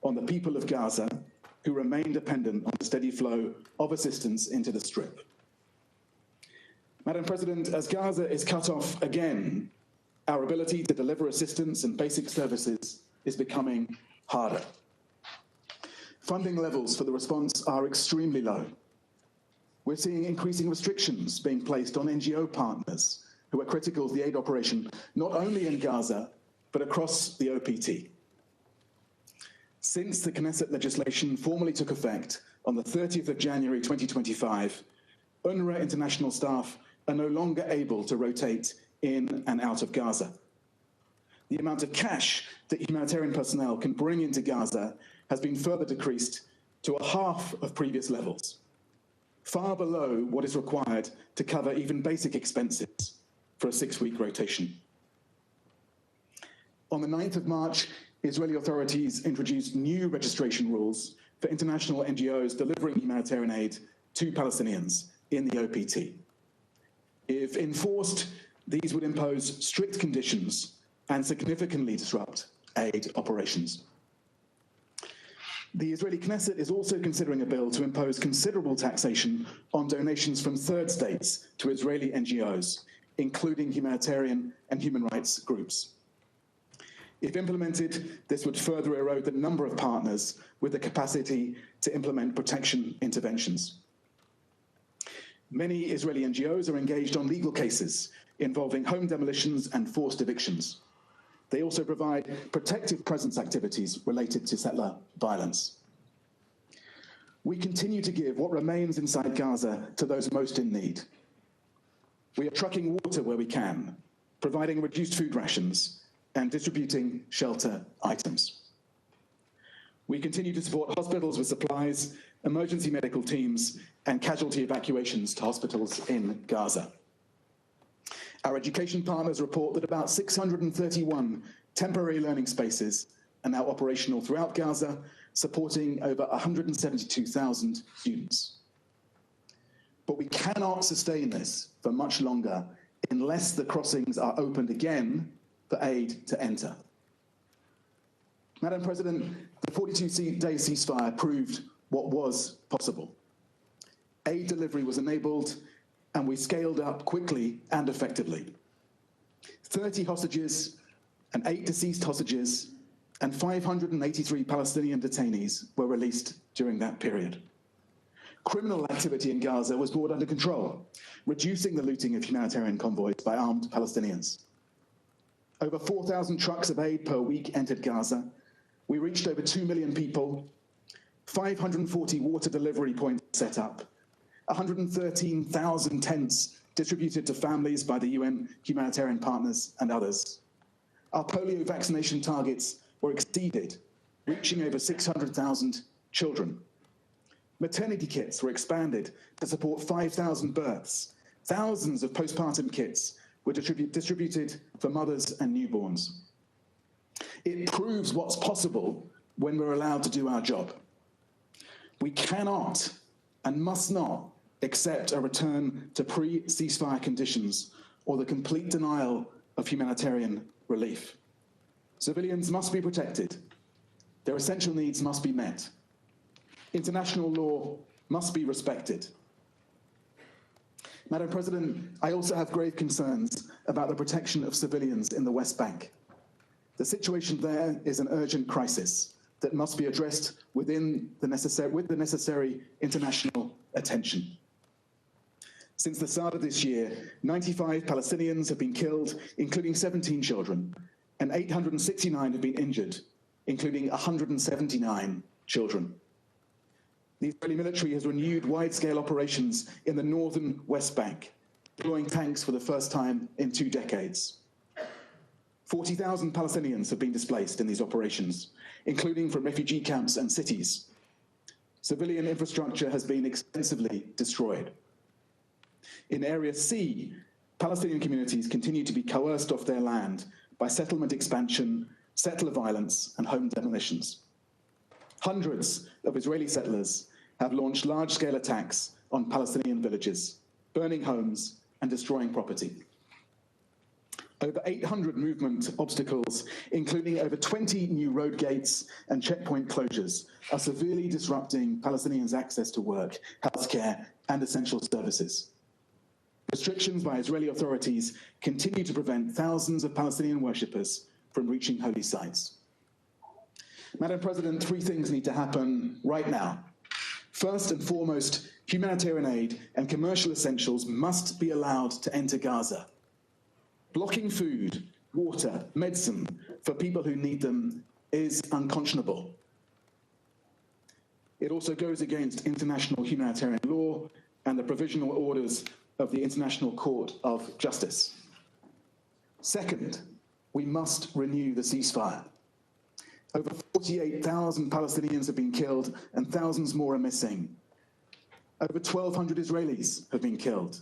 on the people of Gaza, who remain dependent on the steady flow of assistance into the Strip. Madam President, as Gaza is cut off again, our ability to deliver assistance and basic services is becoming harder. Funding levels for the response are extremely low. We're seeing increasing restrictions being placed on NGO partners who are critical to the aid operation, not only in Gaza, but across the OPT. Since the Knesset legislation formally took effect on the 30th of January 2025, UNRWA international staff are no longer able to rotate in and out of Gaza. The amount of cash that humanitarian personnel can bring into Gaza has been further decreased to a half of previous levels, far below what is required to cover even basic expenses for a 6-week rotation. On the 9th of March, Israeli authorities introduced new registration rules for international NGOs delivering humanitarian aid to Palestinians in the OPT. If enforced, these would impose strict conditions and significantly disrupt aid operations. The Israeli Knesset is also considering a bill to impose considerable taxation on donations from third states to Israeli NGOs, including humanitarian and human rights groups. If implemented, this would further erode the number of partners with the capacity to implement protection interventions. Many Israeli NGOs are engaged on legal cases involving home demolitions and forced evictions. They also provide protective presence activities related to settler violence. We continue to give what remains inside Gaza to those most in need. We are trucking water where we can, providing reduced food rations, and distributing shelter items. We continue to support hospitals with supplies, emergency medical teams, and casualty evacuations to hospitals in Gaza. Our education partners report that about 631 temporary learning spaces are now operational throughout Gaza, supporting over 172,000 students. But we cannot sustain this for much longer unless the crossings are opened again for aid to enter. Madam President, the 42-day ceasefire proved what was possible. Aid delivery was enabled, and we scaled up quickly and effectively. 30 hostages and 8 deceased hostages and 583 Palestinian detainees were released during that period. Criminal activity in Gaza was brought under control, reducing the looting of humanitarian convoys by armed Palestinians. Over 4,000 trucks of aid per week entered Gaza. We reached over 2 million people, 540 water delivery points set up, 113,000 tents distributed to families by the UN humanitarian partners and others. Our polio vaccination targets were exceeded, reaching over 600,000 children. Maternity kits were expanded to support 5,000 births. Thousands of postpartum kits were distributed for mothers and newborns. It proves what's possible when we're allowed to do our job. We cannot and must not accept a return to pre-ceasefire conditions or the complete denial of humanitarian relief. Civilians must be protected. Their essential needs must be met. International law must be respected. Madam President, I also have grave concerns about the protection of civilians in the West Bank. The situation there is an urgent crisis that must be addressed with the necessary international attention. Since the start of this year, 95 Palestinians have been killed, including 17 children, and 869 have been injured, including 179 children. The Israeli military has renewed wide-scale operations in the northern West Bank, deploying tanks for the first time in 2 decades. 40,000 Palestinians have been displaced in these operations, including from refugee camps and cities. Civilian infrastructure has been extensively destroyed. In Area C, Palestinian communities continue to be coerced off their land by settlement expansion, settler violence, and home demolitions. Hundreds of Israeli settlers have launched large-scale attacks on Palestinian villages, burning homes and destroying property. Over 800 movement obstacles, including over 20 new road gates and checkpoint closures, are severely disrupting Palestinians' access to work, healthcare, and essential services. Restrictions by Israeli authorities continue to prevent thousands of Palestinian worshippers from reaching holy sites. Madam President, three things need to happen right now. First and foremost, humanitarian aid and commercial essentials must be allowed to enter Gaza. Blocking food, water, medicine for people who need them is unconscionable. It also goes against international humanitarian law and the provisional orders of the International Court of Justice. Second, we must renew the ceasefire. Over 48,000 Palestinians have been killed and thousands more are missing. Over 1,200 Israelis have been killed.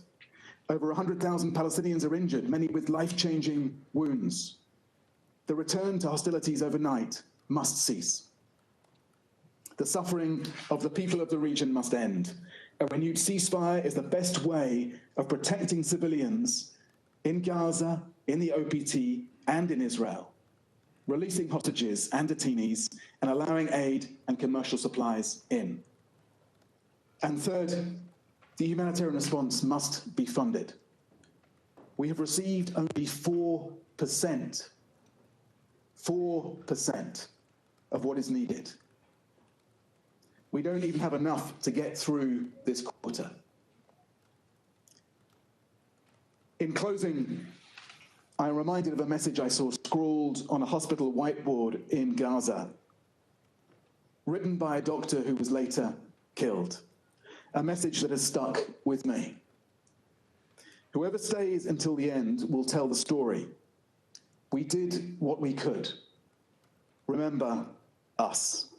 Over 100,000 Palestinians are injured, many with life-changing wounds. The return to hostilities overnight must cease. The suffering of the people of the region must end. A renewed ceasefire is the best way of protecting civilians in Gaza, in the OPT, and in Israel, releasing hostages and detainees, and allowing aid and commercial supplies in. And third, the humanitarian response must be funded. We have received only 4% of what is needed. We don't even have enough to get through this quarter. In closing, I am reminded of a message I saw scrawled on a hospital whiteboard in Gaza, written by a doctor who was later killed. A message that has stuck with me. Whoever stays until the end will tell the story. We did what we could. Remember us.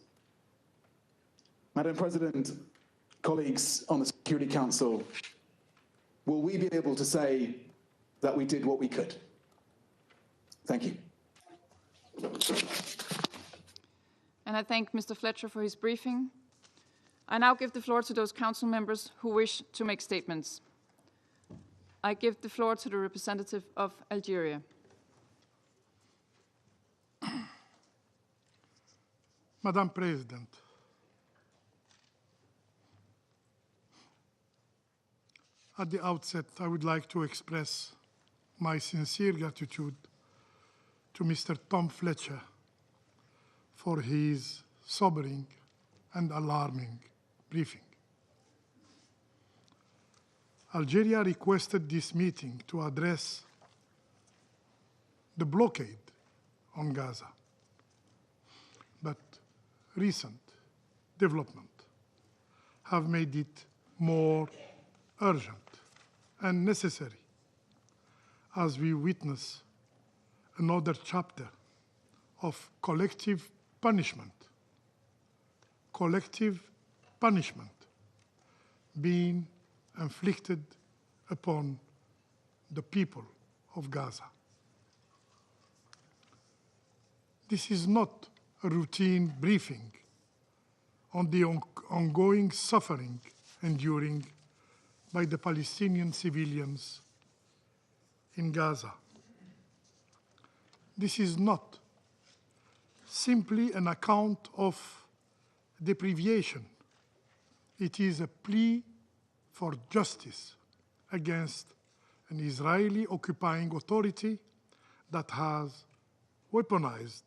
Madam President, colleagues on the Security Council, will we be able to say that we did what we could? Thank you. And I thank Mr. Fletcher for his briefing. I now give the floor to those council members who wish to make statements. I give the floor to the representative of Algeria. Madam President, at the outset, I would like to express my sincere gratitude to Mr. Tom Fletcher for his sobering and alarming briefing. Algeria requested this meeting to address the blockade on Gaza, but recent developments have made it more urgent and necessary as we witness another chapter of collective punishment being inflicted upon the people of Gaza. This is not a routine briefing on the ongoing suffering enduring by the Palestinian civilians in Gaza. This is not simply an account of deprivation. It is a plea for justice against an Israeli occupying authority that has weaponized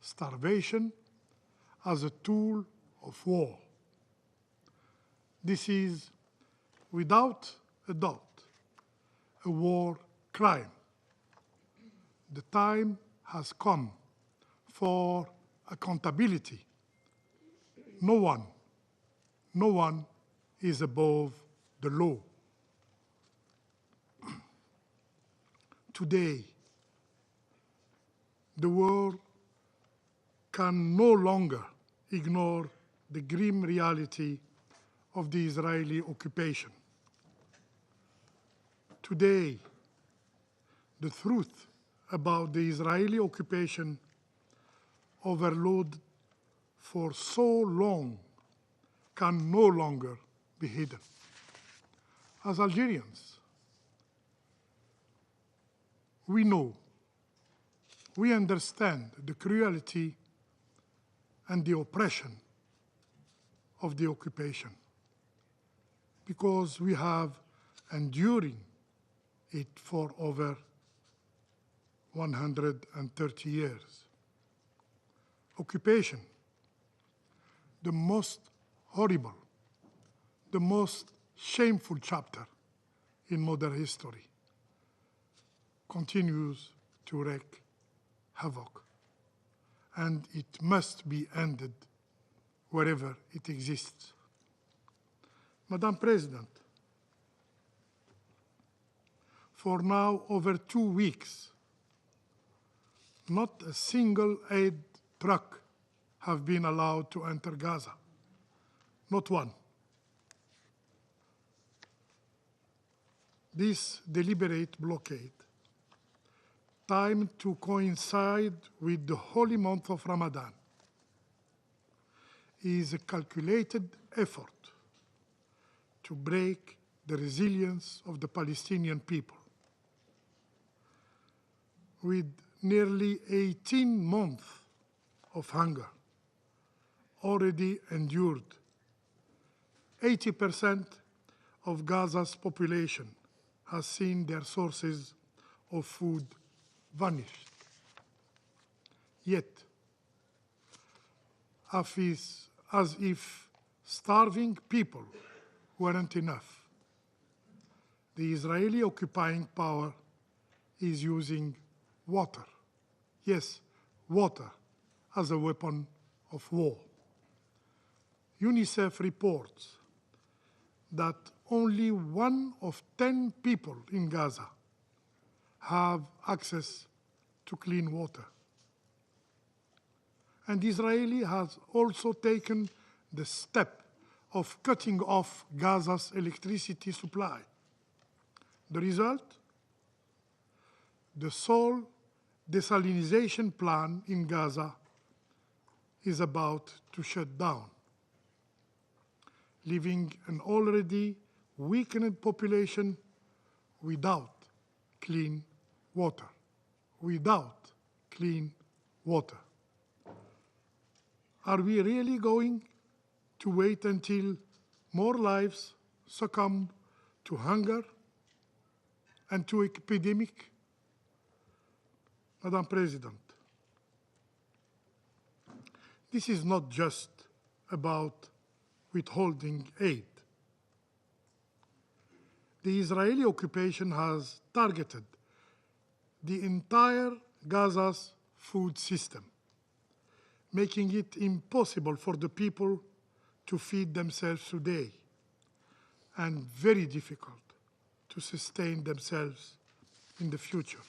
starvation as a tool of war. This is, without a doubt, a war crime. The time has come for accountability. No one is above the law. Today, the world can no longer ignore the grim reality of the Israeli occupation. Today, the truth about the Israeli occupation overloaded for so long can no longer be hidden. As Algerians, we know we understand the cruelty and the oppression of the occupation because we have enduring it for over 130 years. Occupation, the most horrible, the most shameful chapter in modern history, continues to wreak havoc, and it must be ended wherever it exists. Madam President, for now over 2 weeks, not a single aid truck have been allowed to enter Gaza. Not one. This deliberate blockade, timed to coincide with the holy month of Ramadan, is a calculated effort to break the resilience of the Palestinian people. With nearly 18 months of hunger already endured, 80% of Gaza's population has seen their sources of food vanished. Yet, as if starving people weren't enough, the Israeli occupying power is using water, yes, water, as a weapon of war. UNICEF reports that only 1 of 10 people in Gaza have access to clean water. And Israel has also taken the step of cutting off Gaza's electricity supply. The result? The sole desalination plant in Gaza is about to shut down, leaving an already weakened population without clean water. Without clean water. Are we really going to wait until more lives succumb to hunger and to epidemic? Madam President, this is not just about withholding aid. The Israeli occupation has targeted the entire Gaza's food system, making it impossible for the people to feed themselves today, and very difficult to sustain themselves in the future.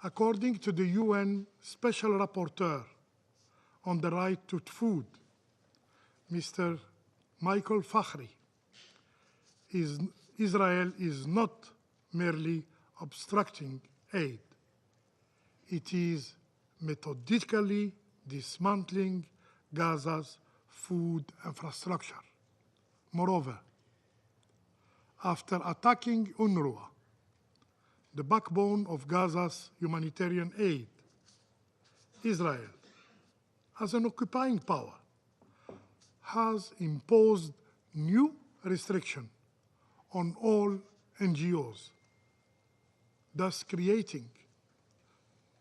According to the UN Special Rapporteur on the right to food, Mr. Michael Fakhri, Israel is not merely obstructing aid. It is methodically dismantling Gaza's food infrastructure. Moreover, after attacking UNRWA, the backbone of Gaza's humanitarian aid, Israel, as an occupying power, has imposed new restrictions on all NGOs, thus creating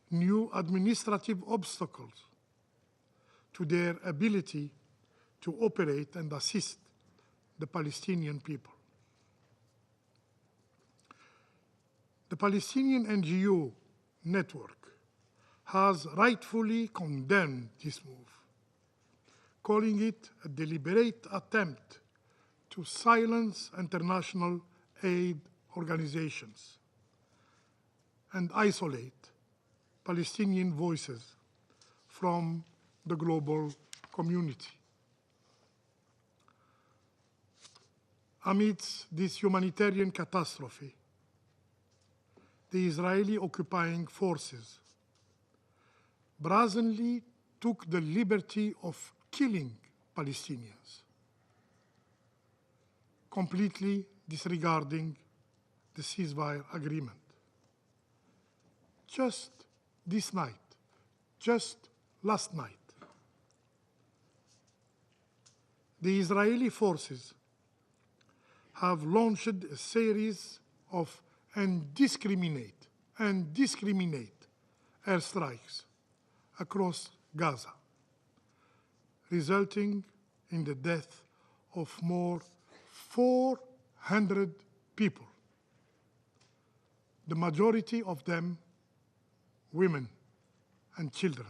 new administrative obstacles to their ability to operate and assist the Palestinian people. The Palestinian NGO network has rightfully condemned this move, calling it a deliberate attempt to silence international aid organizations and isolate Palestinian voices from the global community. Amidst this humanitarian catastrophe, the Israeli occupying forces brazenly took the liberty of killing Palestinians, completely disregarding the ceasefire agreement. just this night, just last night, the Israeli forces have launched a series of indiscriminate airstrikes across Gaza, resulting in the death of more 400 people, the majority of them women and children.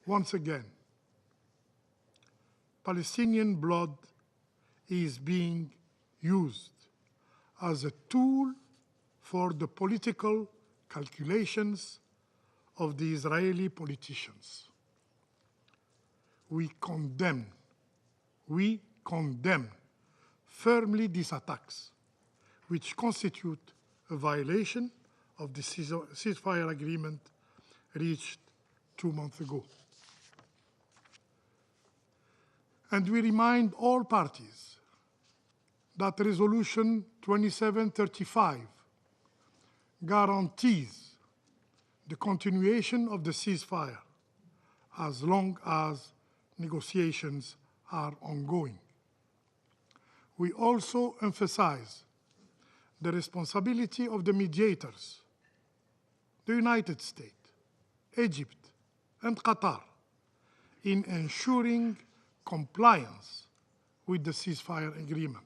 Once again, Palestinian blood is being used as a tool for the political calculations of the Israeli politicians. We condemn firmly these attacks, which constitute a violation of the ceasefire agreement reached 2 months ago. And we remind all parties that Resolution 2735 guarantees the continuation of the ceasefire as long as negotiations are ongoing. We also emphasize the responsibility of the mediators, the United States, Egypt, and Qatar, in ensuring compliance with the ceasefire agreement.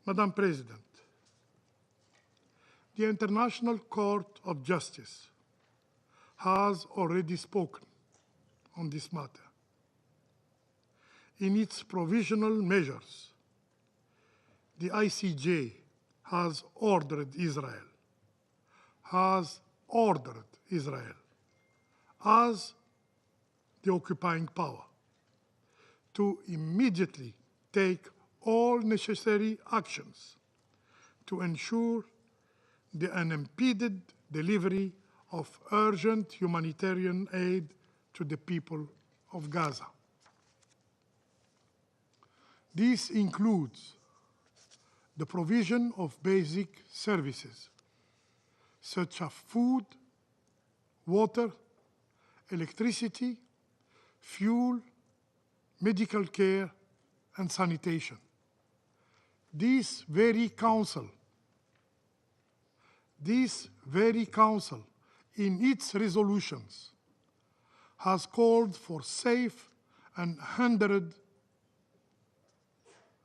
Madam President, the International Court of Justice has already spoken on this matter. In its provisional measures, the ICJ has ordered Israel as the occupying power to immediately take all necessary actions to ensure the unimpeded delivery of urgent humanitarian aid to the people of Gaza. This includes the provision of basic services such as food, water, electricity, fuel, medical care, and sanitation. This very council, in its resolutions, has called for safe and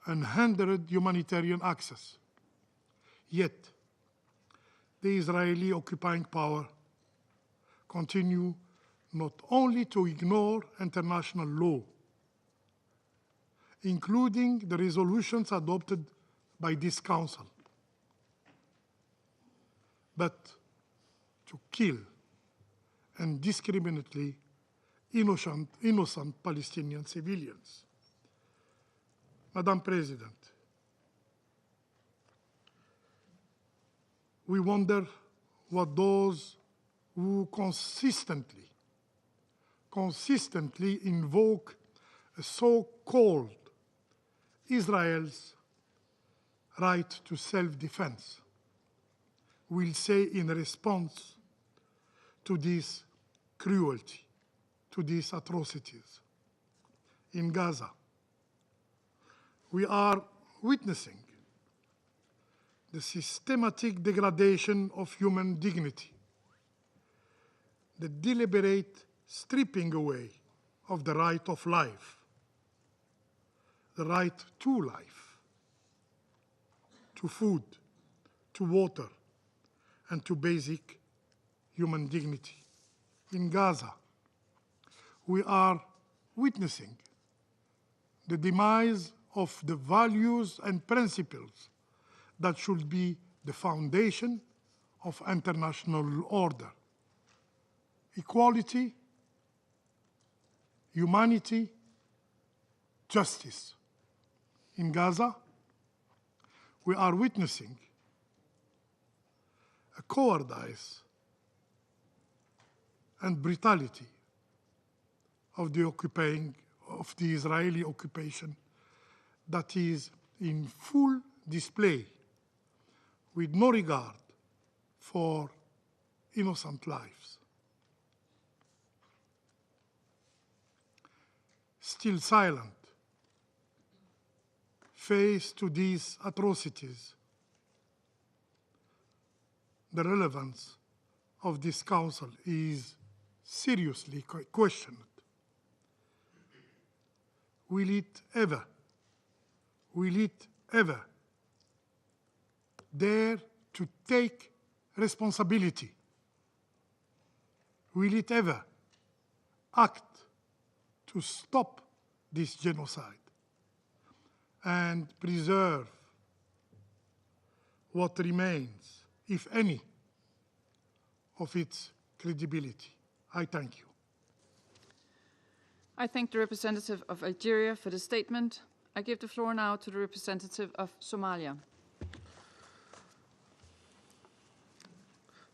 unhindered humanitarian access. Yet, the Israeli occupying power continue not only to ignore international law, including the resolutions adopted by this Council, but to kill indiscriminately innocent Palestinian civilians. Madam President, we wonder what those who consistently invoke a so-called Israel's right to self-defense will say in response to this cruelty, to these atrocities. In Gaza, we are witnessing the systematic degradation of human dignity, the deliberate stripping away of the right of life, the right to life, to food, to water, and to basic human dignity. In Gaza, we are witnessing the demise of the values and principles that should be the foundation of international order: equality, humanity, justice. In Gaza, we are witnessing a cowardice and brutality of the Israeli occupation that is in full display, with no regard for innocent lives. Still silent, faced to these atrocities, the relevance of this Council is seriously questioned. Will it ever dare to take responsibility? Will it ever act to stop this genocide and preserve what remains, if any, of its credibility? I thank you. I thank the representative of Algeria for the statement. I give the floor now to the representative of Somalia.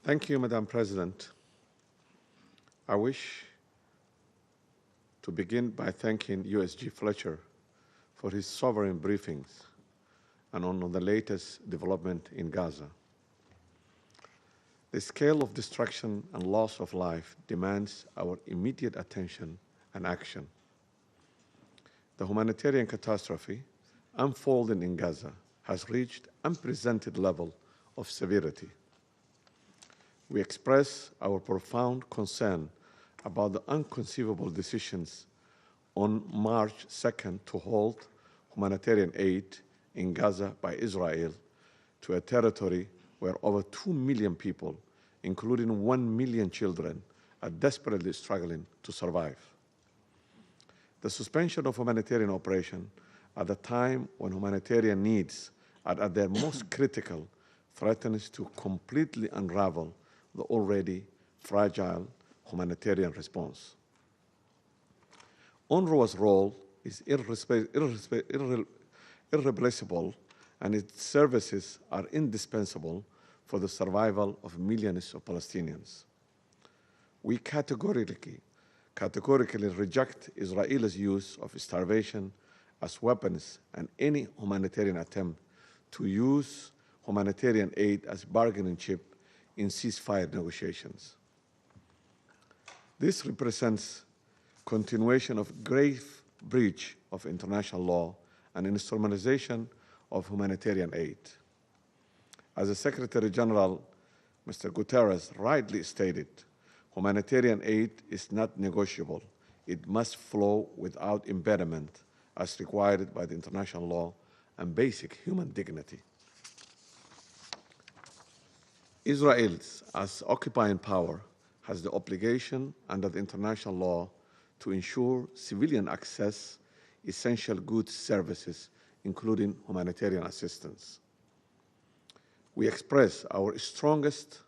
Thank you, Madam President. I wish to begin by thanking USG Fletcher for his sovereign briefings and on the latest development in Gaza. The scale of destruction and loss of life demands our immediate attention and action. The humanitarian catastrophe unfolding in Gaza has reached unprecedented level of severity. We express our profound concern about the inconceivable decisions on March 2nd to halt humanitarian aid in Gaza by Israel to a territory where over 2 million people, including 1 million children, are desperately struggling to survive. The suspension of humanitarian operation at the time when humanitarian needs are at their most critical threatens to completely unravel the already fragile humanitarian response. UNRWA's role is irreplaceable, and its services are indispensable for the survival of millions of Palestinians. We categorically reject Israel's use of starvation as weapons and any humanitarian attempt to use humanitarian aid as bargaining chip in ceasefire negotiations. This represents continuation of grave breach of international law and instrumentalization of humanitarian aid. As the Secretary General, Mr. Guterres, rightly stated, humanitarian aid is not negotiable. It must flow without impediment as required by the international law and basic human dignity. Israel, as occupying power, has the obligation under the international law to ensure civilian access essential goods services, including humanitarian assistance. We express our strongest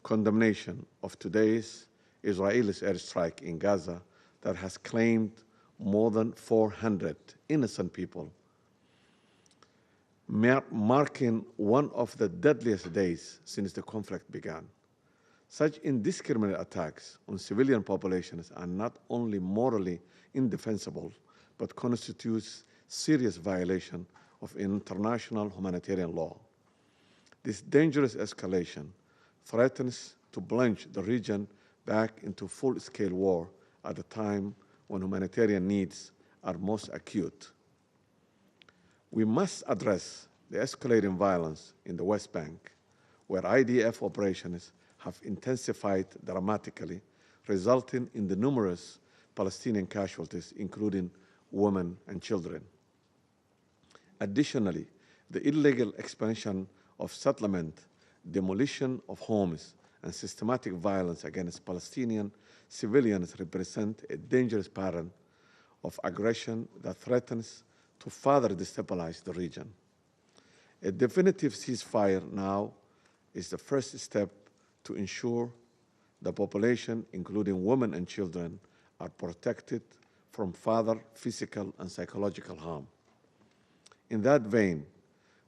condemnation of today's Israeli airstrike in Gaza that has claimed more than 400 innocent people, marking one of the deadliest days since the conflict began. Such indiscriminate attacks on civilian populations are not only morally indefensible, but constitutes serious violation of international humanitarian law. This dangerous escalation threatens to plunge the region back into full-scale war at a time when humanitarian needs are most acute. We must address the escalating violence in the West Bank, where IDF operations have intensified dramatically, resulting in the numerous Palestinian casualties, including women and children. Additionally, the illegal expansion of settlement, demolition of homes, and systematic violence against Palestinian civilians represent a dangerous pattern of aggression that threatens to further destabilize the region. A definitive ceasefire now is the first step to ensure the population, including women and children, are protected from further physical and psychological harm. In that vein,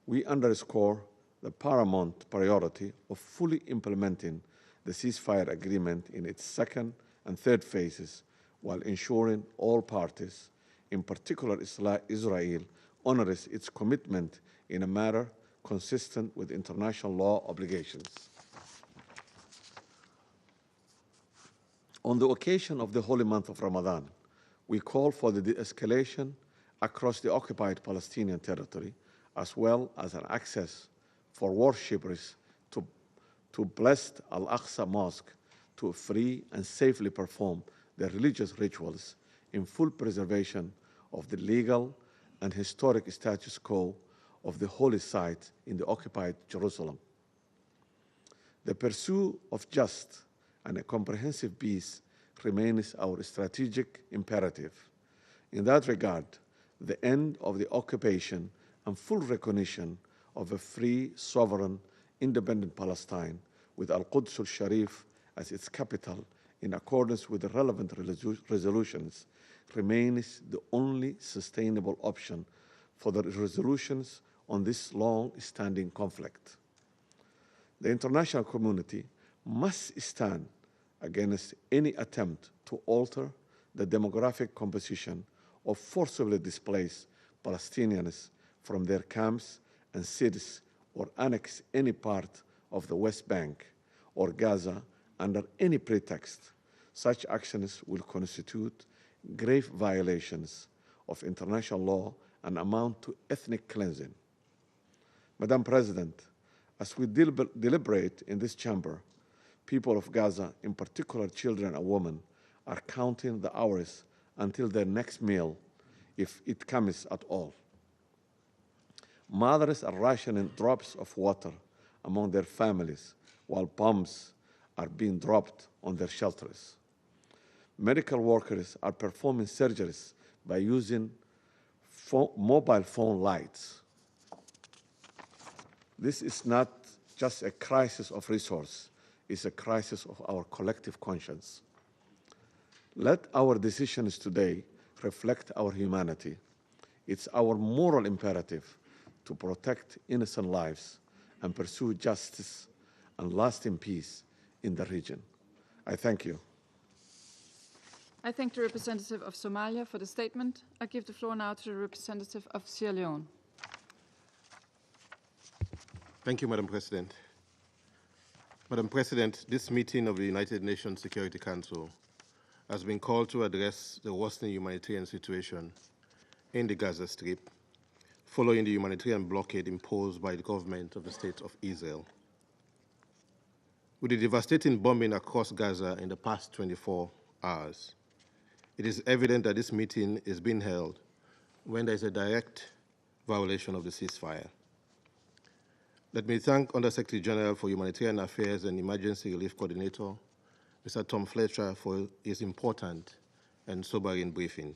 we underscore the paramount priority of fully implementing the ceasefire agreement in its second and third phases, while ensuring all parties, in particular Israel, honors its commitment in a manner consistent with international law obligations. On the occasion of the holy month of Ramadan, we call for the de-escalation across the occupied Palestinian territory, as well as an access for worshippers to blessed Al-Aqsa Mosque to free and safely perform their religious rituals in full preservation of the legal and historic status quo of the holy site in the occupied Jerusalem. The pursuit of just and a comprehensive peace remains our strategic imperative. In that regard, the end of the occupation and full recognition of a free, sovereign, independent Palestine with Al-Quds al-Sharif as its capital in accordance with the relevant resolutions remains the only sustainable option for the resolutions on this long-standing conflict. The international community must stand against any attempt to alter the demographic composition of forcibly displaced Palestinians from their camps and cities or annex any part of the West Bank or Gaza under any pretext. Such actions will constitute grave violations of international law and amount to ethnic cleansing. Madam President, as we deliberate in this chamber, people of Gaza, in particular children and women, are counting the hours until their next meal, if it comes at all. Mothers are rationing drops of water among their families while bombs are being dropped on their shelters. Medical workers are performing surgeries by using mobile phone lights. This is not just a crisis of resource, it's a crisis of our collective conscience. Let our decisions today reflect our humanity. It's our moral imperative to protect innocent lives and pursue justice and lasting peace in the region. I thank you. I thank the representative of Somalia for the statement. I give the floor now to the representative of Sierra Leone. Thank you, Madam President. Madam President, this meeting of the United Nations Security Council has been called to address the worsening humanitarian situation in the Gaza Strip following the humanitarian blockade imposed by the government of the State of Israel. With the devastating bombing across Gaza in the past 24 hours, it is evident that this meeting is being held when there is a direct violation of the ceasefire. Let me thank Under-Secretary General for Humanitarian Affairs and Emergency Relief Coordinator, Mr. Tom Fletcher, for his important and sobering briefing.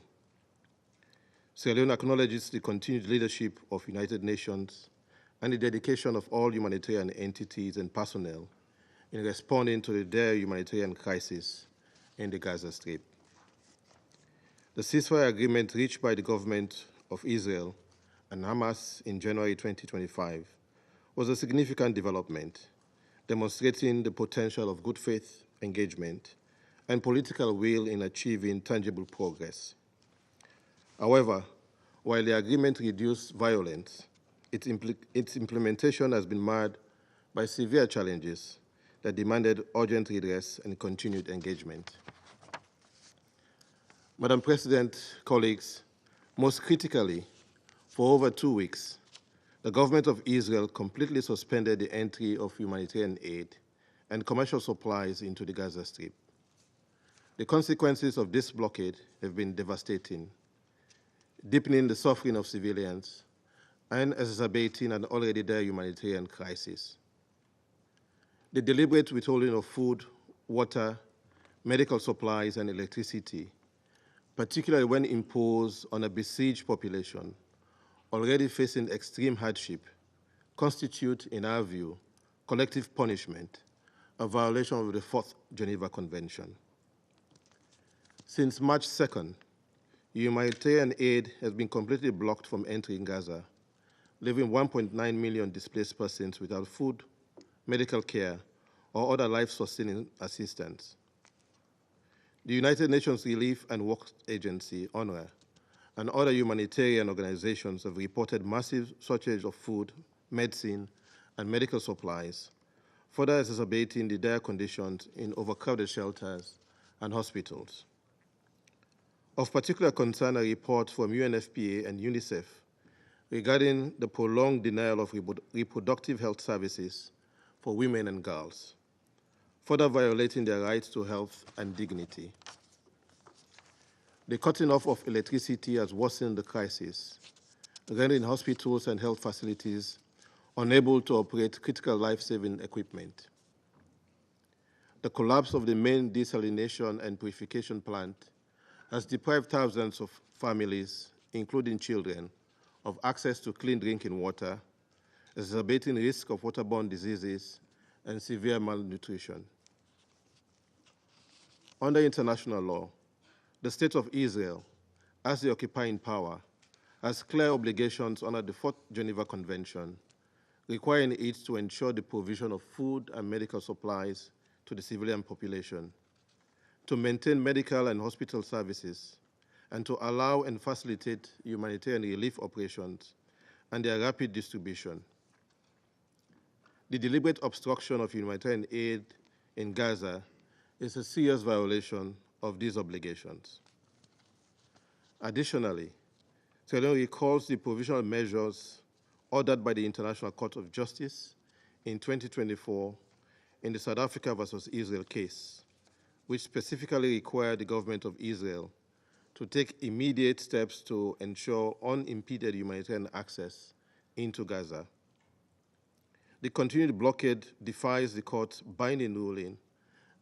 Sierra Leone acknowledges the continued leadership of United Nations and the dedication of all humanitarian entities and personnel in responding to the dire humanitarian crisis in the Gaza Strip. The ceasefire agreement reached by the government of Israel and Hamas in January 2025 was a significant development, demonstrating the potential of good faith engagement and political will in achieving tangible progress. However, while the agreement reduced violence, its implementation has been marred by severe challenges that demanded urgent redress and continued engagement. Madam President, colleagues, most critically, for over 2 weeks, the government of Israel completely suspended the entry of humanitarian aid and commercial supplies into the Gaza Strip. The consequences of this blockade have been devastating, deepening the suffering of civilians and exacerbating an already dire humanitarian crisis. The deliberate withholding of food, water, medical supplies, and electricity, particularly when imposed on a besieged population already facing extreme hardship, constitute, in our view, collective punishment, a violation of the Fourth Geneva Convention. Since March 2nd, humanitarian aid has been completely blocked from entering Gaza, leaving 1.9 million displaced persons without food, medical care, or other life-sustaining assistance. The United Nations Relief and Works Agency, UNRWA, and other humanitarian organizations have reported massive shortage of food, medicine, and medical supplies, further exacerbating the dire conditions in overcrowded shelters and hospitals. Of particular concern, a report from UNFPA and UNICEF regarding the prolonged denial of reproductive health services for women and girls, further violating their rights to health and dignity. The cutting off of electricity has worsened the crisis, rendering hospitals and health facilities unable to operate critical life-saving equipment. The collapse of the main desalination and purification plant has deprived thousands of families, including children, of access to clean drinking water, exacerbating risk of waterborne diseases and severe malnutrition. Under international law, the State of Israel, as the occupying power, has clear obligations under the Fourth Geneva Convention, requiring it to ensure the provision of food and medical supplies to the civilian population, to maintain medical and hospital services, and to allow and facilitate humanitarian relief operations and their rapid distribution. The deliberate obstruction of humanitarian aid in Gaza is a serious violation of these obligations. Additionally, Sierra Leone recalls the provisional measures ordered by the International Court of Justice in 2024 in the South Africa versus Israel case, which specifically required the government of Israel to take immediate steps to ensure unimpeded humanitarian access into Gaza. The continued blockade defies the court's binding ruling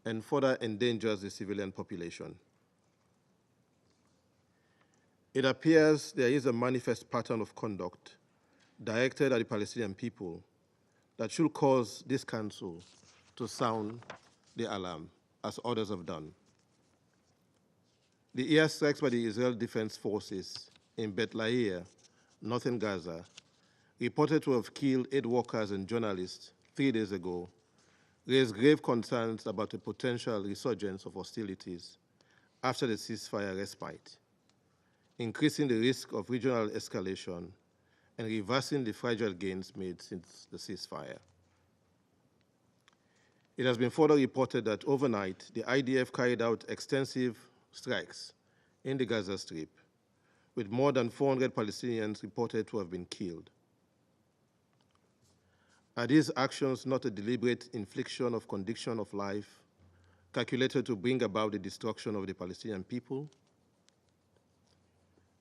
and further endangers the civilian population. It appears there is a manifest pattern of conduct directed at the Palestinian people that should cause this council to sound the alarm, as others have done. The airstrikes by the Israel Defense Forces in Beit Lahia, northern Gaza, reported to have killed 8 workers and journalists 3 days ago, raised grave concerns about a potential resurgence of hostilities after the ceasefire respite, increasing the risk of regional escalation and reversing the fragile gains made since the ceasefire. It has been further reported that overnight, the IDF carried out extensive strikes in the Gaza Strip, with more than 400 Palestinians reported to have been killed. Are these actions not a deliberate infliction of condition of life calculated to bring about the destruction of the Palestinian people?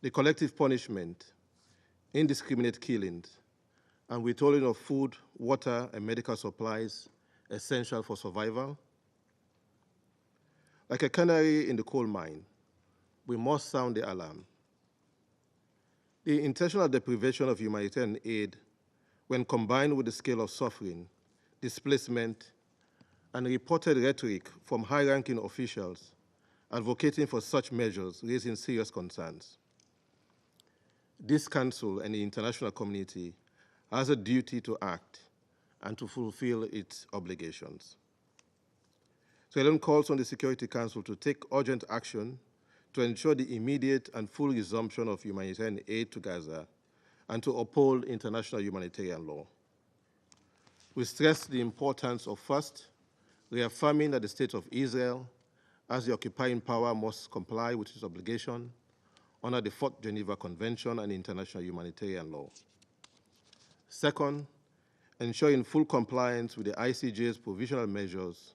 The collective punishment, indiscriminate killings, and withholding of food, water, and medical supplies essential for survival? Like a canary in the coal mine, we must sound the alarm. The intentional deprivation of humanitarian aid, when combined with the scale of suffering, displacement, and reported rhetoric from high-ranking officials advocating for such measures, raising serious concerns. This Council and the international community has a duty to act and to fulfill its obligations. Sierra Leone calls on the Security Council to take urgent action to ensure the immediate and full resumption of humanitarian aid to Gaza and to uphold international humanitarian law. We stress the importance of, first, reaffirming that the State of Israel, as the occupying power, must comply with its obligation under the Fourth Geneva Convention and international humanitarian law. Second, ensuring full compliance with the ICJ's provisional measures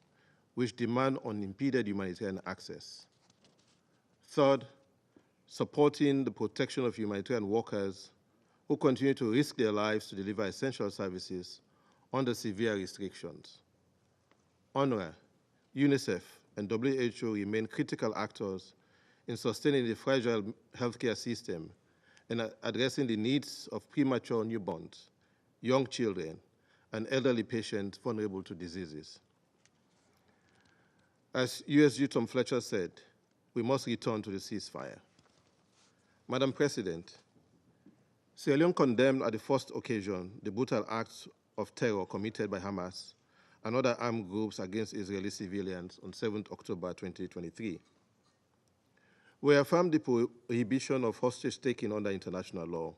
which demand unimpeded humanitarian access. Third, supporting the protection of humanitarian workers who continue to risk their lives to deliver essential services under severe restrictions. UNRWA, UNICEF, and WHO remain critical actors in sustaining the fragile healthcare system and addressing the needs of premature newborns, young children, and elderly patients vulnerable to diseases. As USG Tom Fletcher said, we must return to the ceasefire. Madam President, Sierra Leone condemned at the first occasion the brutal acts of terror committed by Hamas and other armed groups against Israeli civilians on 7 October 2023. We affirm the prohibition of hostage-taking under international law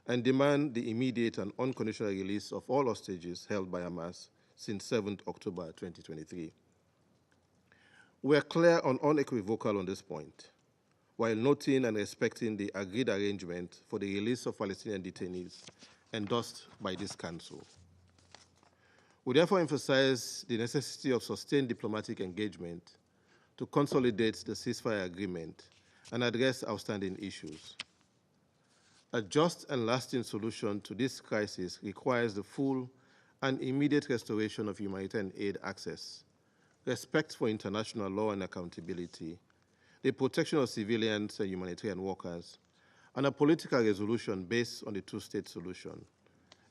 and demand the immediate and unconditional release of all hostages held by Hamas since 7 October 2023. We are clear and unequivocal on this point, while noting and respecting the agreed arrangement for the release of Palestinian detainees endorsed by this Council. We therefore emphasize the necessity of sustained diplomatic engagement to consolidate the ceasefire agreement and address outstanding issues. A just and lasting solution to this crisis requires the full and immediate restoration of humanitarian aid access, respect for international law and accountability, the protection of civilians and humanitarian workers, and a political resolution based on the two-state solution,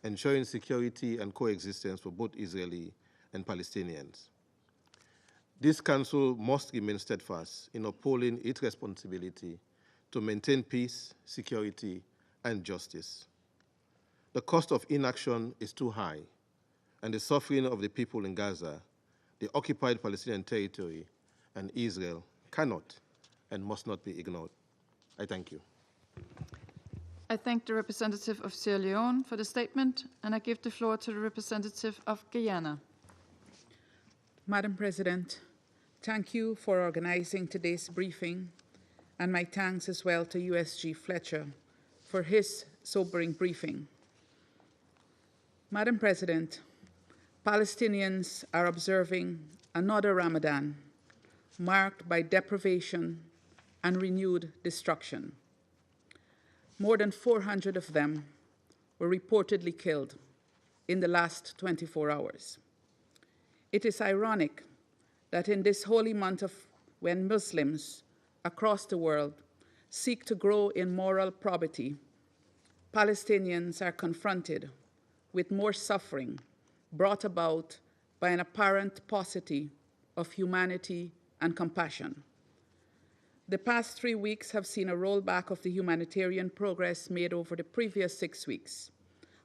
ensuring security and coexistence for both Israeli and Palestinians. This Council must remain steadfast in upholding its responsibility to maintain peace, security, and justice. The cost of inaction is too high, and the suffering of the people in Gaza, the occupied Palestinian territory, and Israel cannot and must not be ignored. I thank you. I thank the representative of Sierra Leone for the statement, and I give the floor to the representative of Guyana. Madam President, thank you for organizing today's briefing, and my thanks as well to USG Fletcher for his sobering briefing. Madam President, Palestinians are observing another Ramadan marked by deprivation and renewed destruction. More than 400 of them were reportedly killed in the last 24 hours. It is ironic that in this holy month when Muslims across the world seek to grow in moral probity, Palestinians are confronted with more suffering brought about by an apparent paucity of humanity and compassion. The past 3 weeks have seen a rollback of the humanitarian progress made over the previous 6 weeks,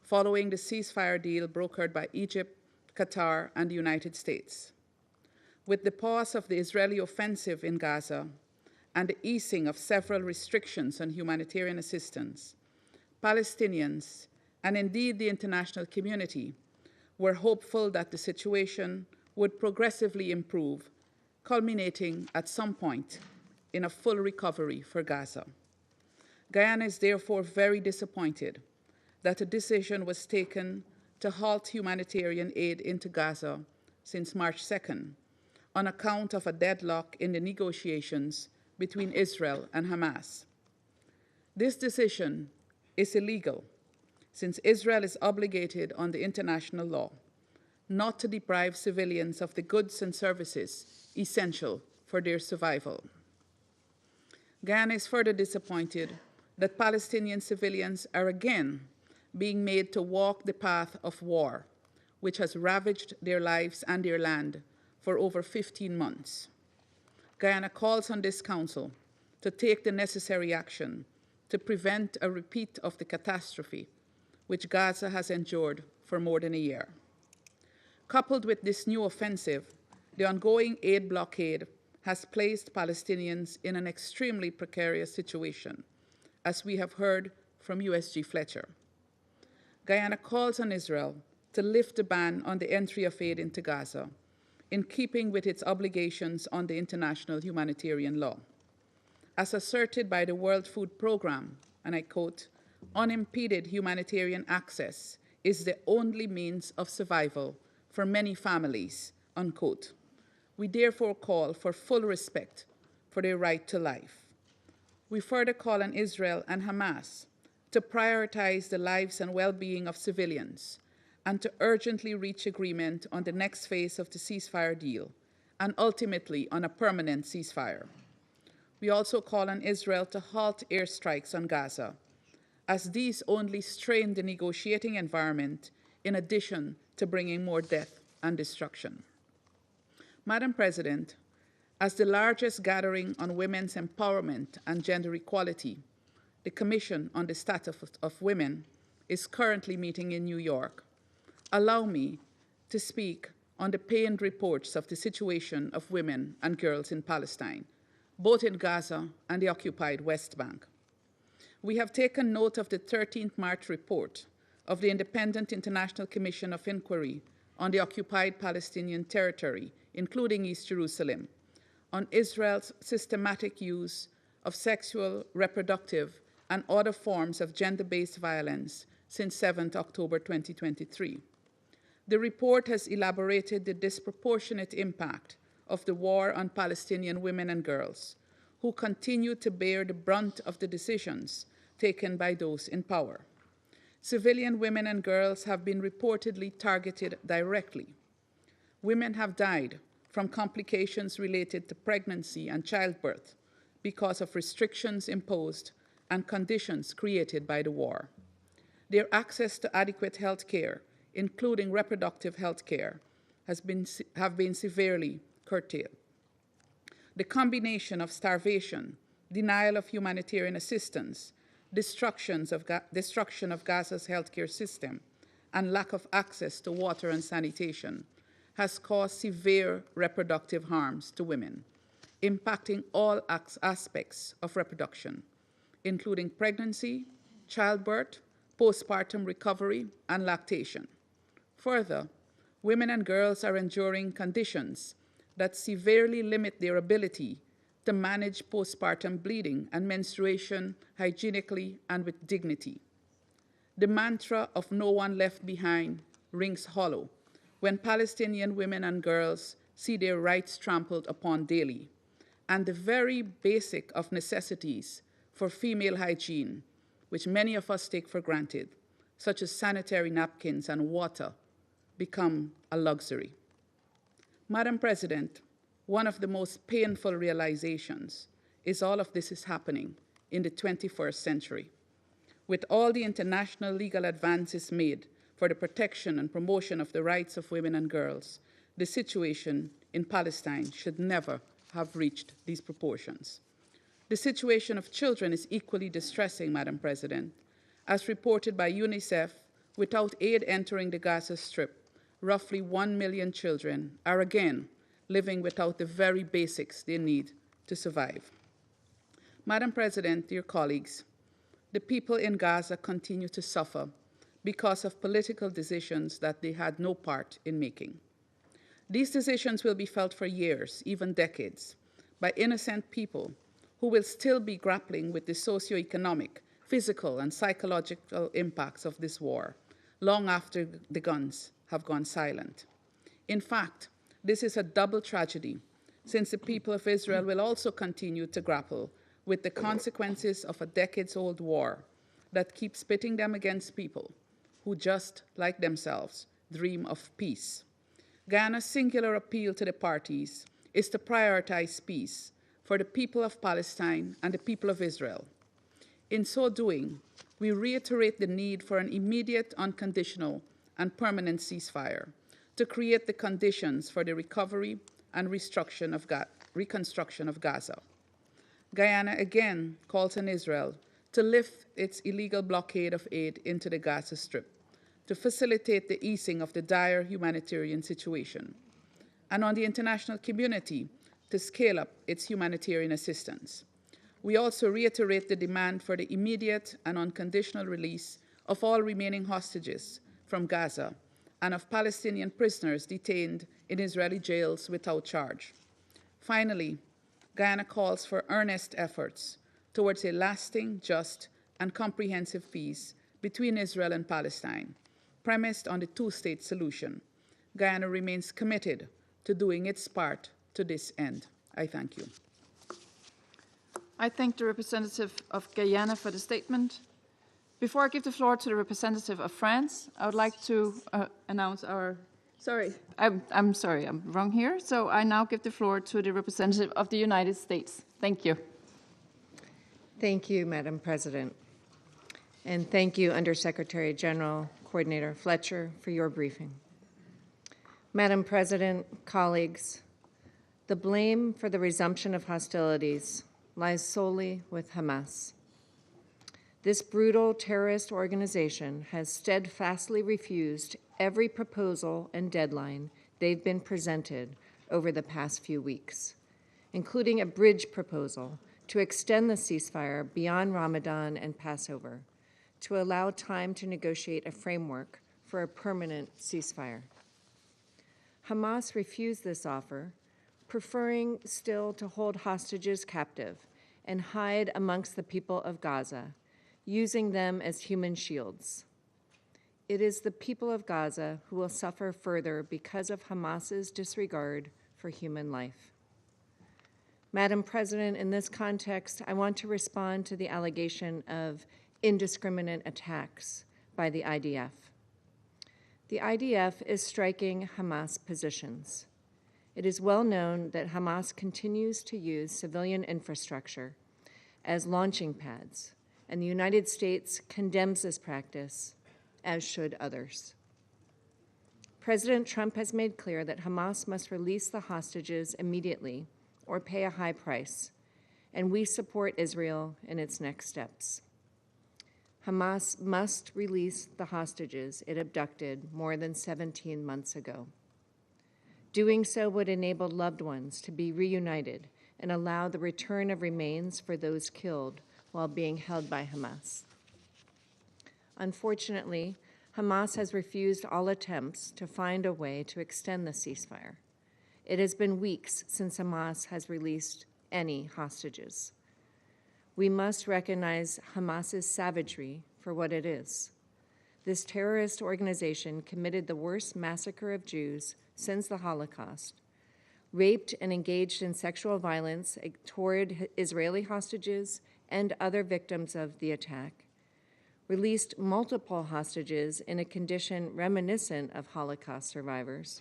following the ceasefire deal brokered by Egypt, Qatar, and the United States. With the pause of the Israeli offensive in Gaza and the easing of several restrictions on humanitarian assistance, Palestinians, and indeed the international community, were hopeful that the situation would progressively improve, culminating at some point in a full recovery for Gaza. Guyana is therefore very disappointed that a decision was taken to halt humanitarian aid into Gaza since March 2nd on account of a deadlock in the negotiations between Israel and Hamas. This decision is illegal since Israel is obligated under international law not to deprive civilians of the goods and services essential for their survival. Guyana is further disappointed that Palestinian civilians are again being made to walk the path of war, which has ravaged their lives and their land for over 15 months. Guyana calls on this Council to take the necessary action to prevent a repeat of the catastrophe which Gaza has endured for more than a year. Coupled with this new offensive, the ongoing aid blockade has placed Palestinians in an extremely precarious situation, as we have heard from USG Fletcher. Guyana calls on Israel to lift the ban on the entry of aid into Gaza, in keeping with its obligations under international humanitarian law. As asserted by the World Food Programme, and I quote, "Unimpeded humanitarian access is the only means of survival for many families," unquote. We therefore call for full respect for their right to life. We further call on Israel and Hamas to prioritize the lives and well-being of civilians and to urgently reach agreement on the next phase of the ceasefire deal and ultimately on a permanent ceasefire. We also call on Israel to halt airstrikes on Gaza, as these only strain the negotiating environment in addition to bringing more death and destruction. Madam President, as the largest gathering on women's empowerment and gender equality, the Commission on the Status of Women is currently meeting in New York. Allow me to speak on the pained reports of the situation of women and girls in Palestine, both in Gaza and the occupied West Bank. We have taken note of the 13th March report of the Independent International Commission of Inquiry on the occupied Palestinian territory, including East Jerusalem, on Israel's systematic use of sexual, reproductive, and other forms of gender-based violence since 7 October 2023. The report has elaborated the disproportionate impact of the war on Palestinian women and girls, who continue to bear the brunt of the decisions taken by those in power. Civilian women and girls have been reportedly targeted directly. Women have died from complications related to pregnancy and childbirth because of restrictions imposed and conditions created by the war. Their access to adequate health care, including reproductive health care, have been severely curtailed. The combination of starvation, denial of humanitarian assistance, destruction of Gaza's healthcare system, and lack of access to water and sanitation has caused severe reproductive harms to women, impacting all aspects of reproduction, including pregnancy, childbirth, postpartum recovery, and lactation. Further, women and girls are enduring conditions that severely limit their ability to manage postpartum bleeding and menstruation hygienically and with dignity. The mantra of no one left behind rings hollow when Palestinian women and girls see their rights trampled upon daily, and the very basic of necessities for female hygiene, which many of us take for granted, such as sanitary napkins and water, become a luxury. Madam President, one of the most painful realizations is all of this is happening in the 21st century. With all the international legal advances made for the protection and promotion of the rights of women and girls, the situation in Palestine should never have reached these proportions. The situation of children is equally distressing, Madam President. As reported by UNICEF, without aid entering the Gaza Strip, roughly 1 million children are again living without the very basics they need to survive. Madam President, dear colleagues, the people in Gaza continue to suffer because of political decisions that they had no part in making. These decisions will be felt for years, even decades, by innocent people who will still be grappling with the socioeconomic, physical, and psychological impacts of this war, long after the guns have gone silent. In fact, this is a double tragedy, since the people of Israel will also continue to grapple with the consequences of a decades-old war that keeps pitting them against people who, just like themselves, dream of peace. Guyana's singular appeal to the parties is to prioritize peace for the people of Palestine and the people of Israel. In so doing, we reiterate the need for an immediate, unconditional, and permanent ceasefire to create the conditions for the recovery and reconstruction of Gaza. Guyana again calls on Israel to lift its illegal blockade of aid into the Gaza Strip to facilitate the easing of the dire humanitarian situation, and on the international community to scale up its humanitarian assistance. We also reiterate the demand for the immediate and unconditional release of all remaining hostages from Gaza and of Palestinian prisoners detained in Israeli jails without charge. Finally, Guyana calls for earnest efforts towards a lasting, just, and comprehensive peace between Israel and Palestine, premised on the two-state solution. Guyana remains committed to doing its part to this end. I thank you. I thank the representative of Guyana for the statement. Before I give the floor to the representative of France, I would like to announce our... Sorry, I'm sorry, I'm wrong here. So I now give the floor to the representative of the United States. Thank you. Thank you, Madam President. And thank you, Undersecretary General Coordinator Fletcher, for your briefing. Madam President, colleagues, the blame for the resumption of hostilities lies solely with Hamas. This brutal terrorist organization has steadfastly refused every proposal and deadline they've been presented over the past few weeks, including a bridge proposal to extend the ceasefire beyond Ramadan and Passover, to allow time to negotiate a framework for a permanent ceasefire. Hamas refused this offer, preferring still to hold hostages captive and hide amongst the people of Gaza, using them as human shields. It is the people of Gaza who will suffer further because of Hamas's disregard for human life. Madam President, in this context, I want to respond to the allegation of indiscriminate attacks by the IDF. The IDF is striking Hamas positions. It is well known that Hamas continues to use civilian infrastructure as launching pads, and the United States condemns this practice, as should others. President Trump has made clear that Hamas must release the hostages immediately or pay a high price, and we support Israel in its next steps. Hamas must release the hostages it abducted more than 17 months ago. Doing so would enable loved ones to be reunited and allow the return of remains for those killed while being held by Hamas. Unfortunately, Hamas has refused all attempts to find a way to extend the ceasefire. It has been weeks since Hamas has released any hostages. We must recognize Hamas's savagery for what it is. This terrorist organization committed the worst massacre of Jews since the Holocaust, raped and engaged in sexual violence toward Israeli hostages and other victims of the attack, released multiple hostages in a condition reminiscent of Holocaust survivors,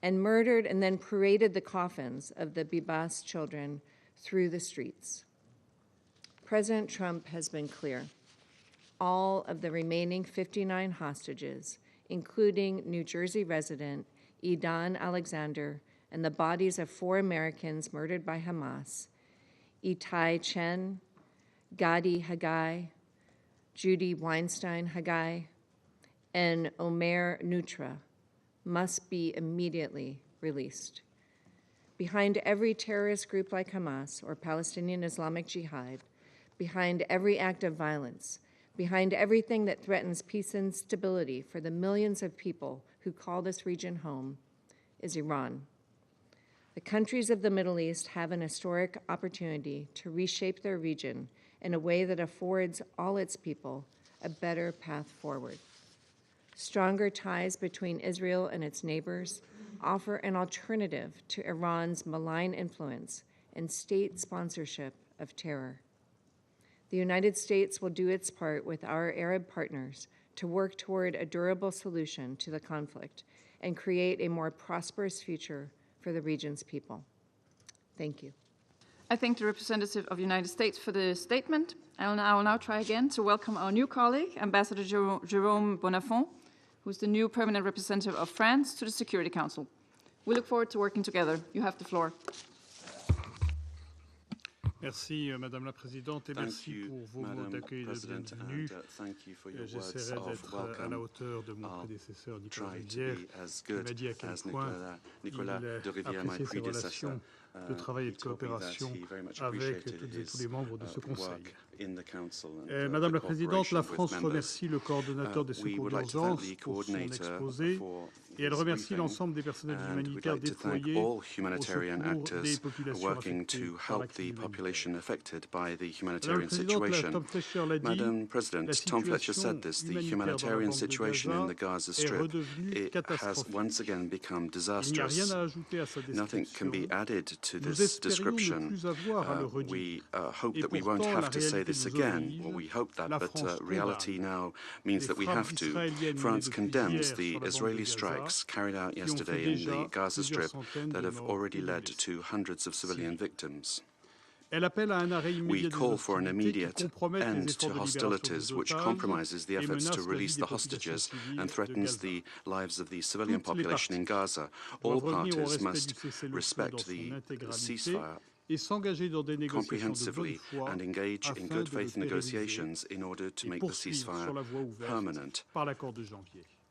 and murdered and then paraded the coffins of the Bibas children through the streets. President Trump has been clear. All of the remaining 59 hostages, including New Jersey resident Idan Alexander and the bodies of 4 Americans murdered by Hamas, Itai Chen, Gadi Haggai, Judy Weinstein Haggai, and Omer Nutra, must be immediately released. Behind every terrorist group like Hamas or Palestinian Islamic Jihad, behind every act of violence, behind everything that threatens peace and stability for the millions of people who call this region home, is Iran. The countries of the Middle East have an historic opportunity to reshape their region in a way that affords all its people a better path forward. Stronger ties between Israel and its neighbors offer an alternative to Iran's malign influence and state sponsorship of terror. The United States will do its part with our Arab partners to work toward a durable solution to the conflict and create a more prosperous future for the region's people. Thank you. I thank the representative of the United States for the statement. I will now try again to welcome our new colleague, Ambassador Jérôme Bonafont, who's the new permanent representative of France to the Security Council. We look forward to working together. You have the floor. Merci, Madame la Présidente, et merci pour vos mots d'accueil et de bienvenue. J'essaierai d'être à la hauteur de mon prédécesseur Nicolas Rivière, qui m'a dit à quel point il appréciait ses relations de travail et de coopération avec toutes et tous les membres de ce Conseil. Madame la Présidente, la France remercie le coordonnateur des secours d'urgence pour son exposé et elle remercie l'ensemble des personnels humanitaires déployés au secours des populations affectées par la crise. Madam President, Tom Fletcher said this, the humanitarian situation in the Gaza Strip, it has once again become disastrous. Nothing can be added to this description. We hope that we won't have to say this again, or we hope that, but reality now means that we have to. France condemns the Israeli strikes carried out yesterday in the Gaza Strip that have already led to hundreds of civilian victims. We call for an immediate end to hostilities which compromises the efforts to release the hostages and threatens the lives of the civilian population in Gaza. All parties must respect the ceasefire comprehensively and engage in good faith negotiations in order to make the ceasefire permanent.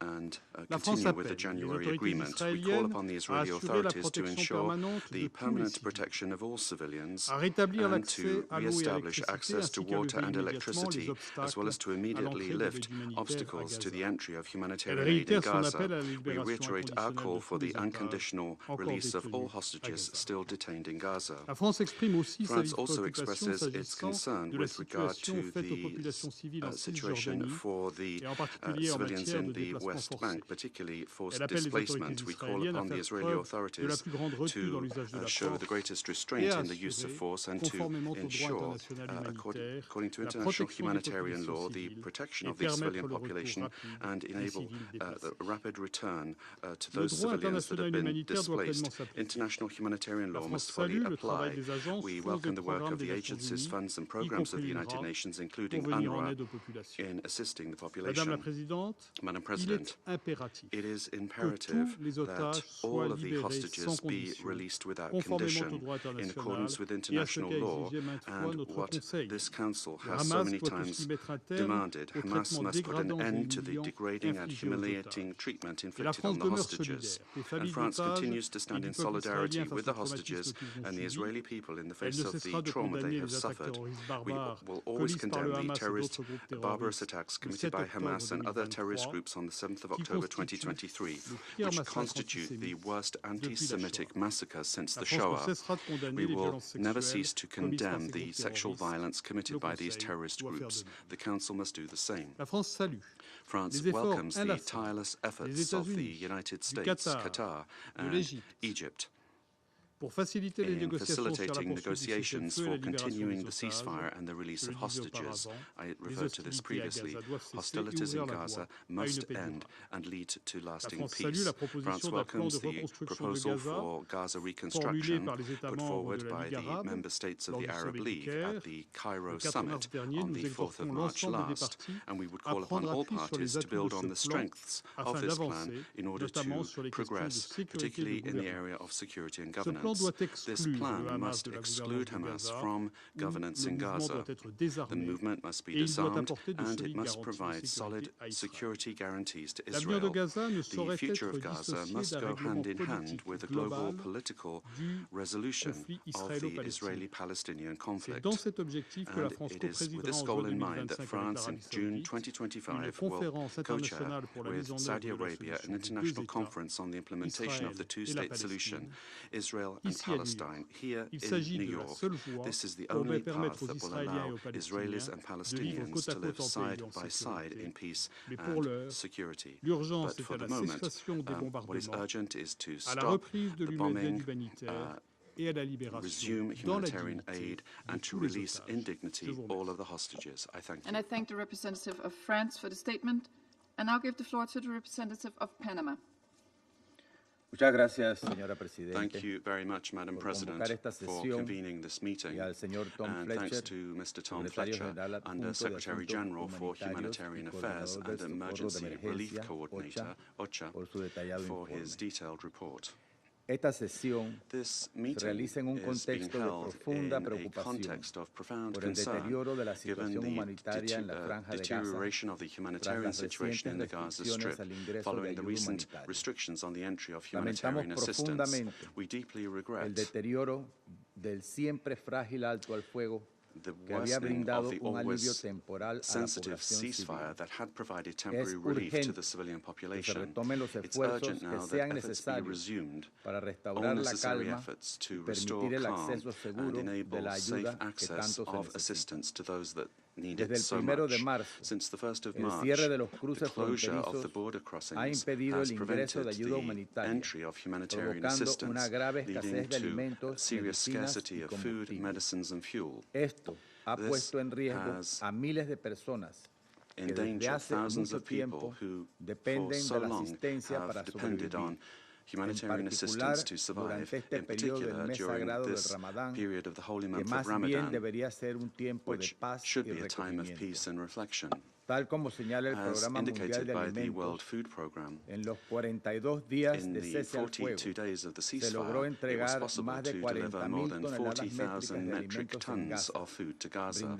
and continue with the January agreement. We call upon the Israeli authorities to ensure the permanent protection of all civilians and to re-establish access to water and electricity, as well as to immediately lift obstacles to the entry of humanitarian aid in Gaza. We reiterate our call for the unconditional release of all hostages still detained in Gaza. France also expresses its concern with regard to the situation for the civilians in the West Bank, particularly forced displacement. We call upon the Israeli authorities to show the greatest restraint in the use of force and to ensure, according to international humanitarian law, the protection of the civilian population and enable the rapid return to those civilians that have been displaced. International humanitarian law must fully apply. We welcome the work of the agencies, funds and programs of the United Nations, including UNRWA, in assisting the population. Madam President, it is imperative that all of the hostages be released without condition in accordance with international law and what this Council has so many times demanded. Hamas must put an end to the degrading and humiliating treatment inflicted on the hostages. And France continues to stand in solidarity with the hostages and the Israeli people in the face of the trauma they have suffered. We will always condemn the terrorist, barbarous attacks committed by Hamas and other terrorist groups on the 7th of October 2023, which constitute the worst anti-Semitic massacre since the Shoah. We will never cease to condemn the sexual violence committed by these terrorist groups. The Council must do the same. France welcomes the tireless efforts of the United States, Qatar, and Egypt in facilitating negotiations for continuing the ceasefire and the release of hostages. I referred to this previously. Hostilities in Gaza must end and lead to lasting peace. France welcomes the proposal for Gaza reconstruction put forward by the member states of the Arab League at the Cairo summit on the 4th of March last, and we would call upon all parties to build on the strengths of this plan in order to progress, particularly in the area of security and governance. This plan must exclude Hamas from governance in Gaza. The movement must be disarmed and it must provide solid security guarantees to Israel. The future of Gaza must go hand in hand with a global political resolution of the Israeli-Palestinian conflict. And it is with this goal in mind that France in June 2025 will co-chair with Saudi Arabia an international conference on the implementation of the two-state solution, Israel and Palestine, here in New York. This is the only path that will allow Israelis and Palestinians to live side by side in peace and security. But for the moment, what is urgent is to stop the bombing, resume humanitarian aid, and to release in dignity all of the hostages. I thank you. And I thank the representative of France for the statement. And now give the floor to the representative of Panama. Thank you very much, Madam President, for convening this meeting, and thanks to Mr. Tom Fletcher, Under Secretary General for Humanitarian Affairs and Emergency Relief Coordinator, OCHA, for his detailed report. This meeting is being held in a context of profound concern, given the deterioration of the humanitarian situation in the Gaza Strip following the recent restrictions on the entry of humanitarian assistance. We deeply regret the worsening of the always sensitive ceasefire that had provided temporary relief to the civilian population. It's urgent now that efforts be resumed, all necessary efforts to restore calm and enable safe access of assistance to those that need it so much. Since the 1st of March, the closure of the border crossings has prevented the entry of humanitarian assistance, leading to serious scarcity of food, medicines and fuel. This has endangered thousands of people who, for so long, have depended on humanitarian assistance to survive, in particular during this period of the holy month of Ramadan, which should be a time of peace and reflection. As indicated by the World Food Programme, in the 42 days of the ceasefire, it was possible to deliver more than 40,000 metric tons of food to Gaza,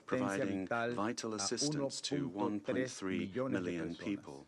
providing vital assistance to 1.3 million people.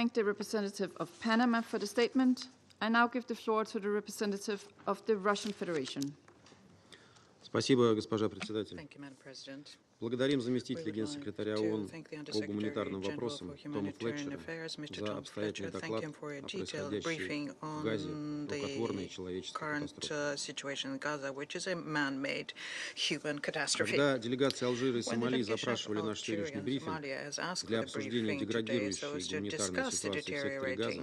thank the representative of Panama for the statement. I now give the floor to the representative of the Russian Federation. Спасибо, госпожа председатель. Thank you, Madam President. Благодарим заместителя генсекретаря ООН по гуманитарным вопросам Тома Флетчера за обстоятельный доклад о происходящей в Газе рукотворной человеческой катастрофе. Когда делегации Алжира и Сомали запрашивали наш сегодняшний брифинг для обсуждения деградирующей гуманитарной ситуации в секторе Газа,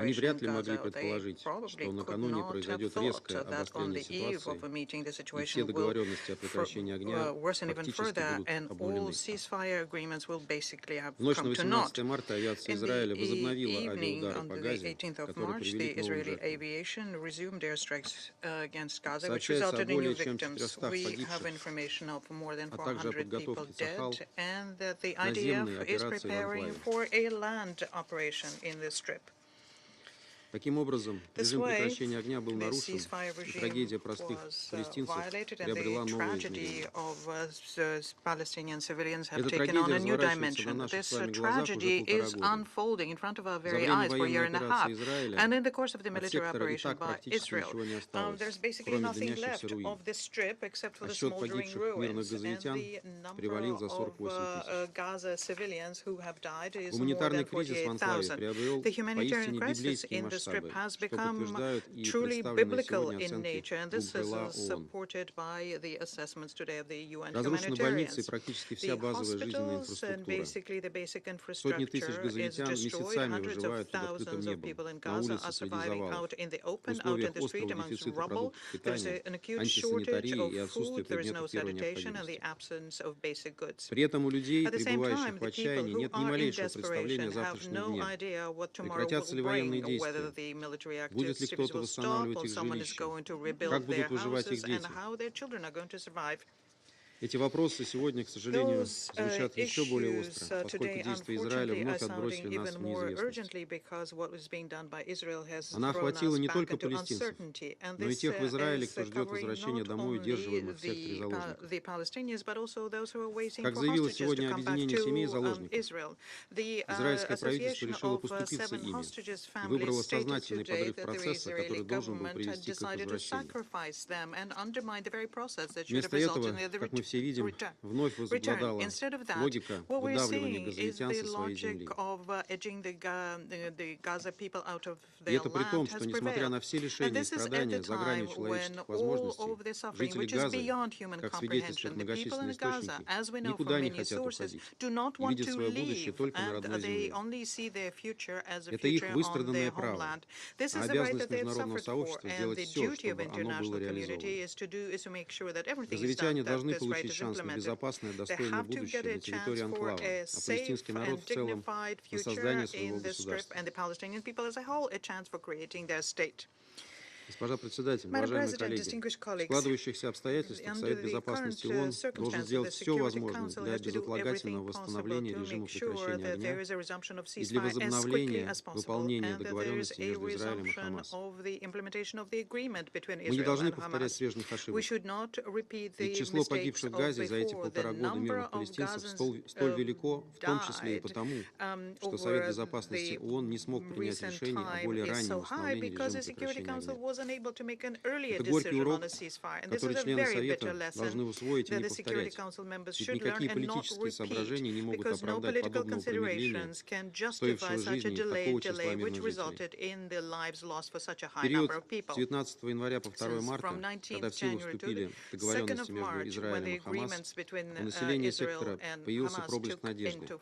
они вряд ли могли предположить, что накануне произойдет резкое обострение ситуации, и все договоренности о прекращении огня в ночь на 18 марта авиация Израиля возобновила авиаудары по Газе, которые привели к новым жертвам. Сообщается о более чем 400 погибших, а также о подготовке Сахал, наземной операции в Таким образом, режим прекращения огня был нарушен, и трагедия простых палестинцев приобрела новое измерение. Эта трагедия разворачивается на наших с вами глазах уже полтора года. За время военной операции Израиля от сектора и так практически ничего не осталось, кроме дымящихся руин. А счет погибших мирных газовитян перевалил за 48 тысяч. Гуманитарный кризис в анклаве приобрел поистине библейские масштабы, что подтверждают и представленные сегодня оценки ООН. Разрушены больницы и практически вся базовая жизненная инфраструктура. Сотни тысяч газовитян месяцами выживают под открытым небом, на улице среди завалов, в условиях острого дефицита продуктов питания, антисанитарии и отсутствия предметов первой необходимости. При этом у людей, пребывающих в отчаянии, нет ни малейшего представления о завтрашнем дне. Прекратятся ли военные действия? Будет ли кто-то восстанавливать их жилища? Как будут выживать их дети? Эти вопросы сегодня, к сожалению, звучат еще более остро, поскольку действия Израиля вновь отбросили нас в неизвестность. Она охватила не только палестинцев, но и тех в Израиле, кто ждет возвращения домой удерживаемых в секторе заложников. Как заявило сегодня Объединение семей заложников, израильское правительство решило поступиться ими и выбрало сознательный подрыв процесса, который должен был привести к их возвращению. Вместо этого, как мы все видим, вновь возобладала логика выдавливания газовитян со своей земли. И это при том, что, несмотря на все лишения и страдания за гранью человеческих возможностей, жители Газы, как свидетельствуют многочисленные источники, никуда не хотят уходить и видят свое будущее только на родной земле. Это их выстраданное право, а обязанность международного сообщества сделать все, чтобы оно было реализовано. Газовитяне должны получить шанс на безопасное, достойное будущее на территории анклава, а палестинский народ в целом на создание своего государства. Госпожа председатель, уважаемые коллеги, в складывающихся обстоятельствах Совет Безопасности ООН должен сделать все возможное для безотлагательного восстановления режима прекращения огня и для возобновления выполнения договоренности между Израилем и Хамасом. Мы не должны повторять прежних ошибок, ведь число погибших в Газе за эти полтора года мирных палестинцев столь велико, в том числе и потому, что Совет Безопасности ООН не смог принять решение о более раннем восстановлении режима прекращения огня. Это горький урок, который члены Совета должны усвоить и не повторять. Ведь никакие политические соображения не могут оправдать подобного промедления, стоившего жизни такого числа мирных жителей. Период с 19 января по 2 марта, когда в силу вступили договоренности между Израилем и Хамас, у населения сектора появился проблеск надежды.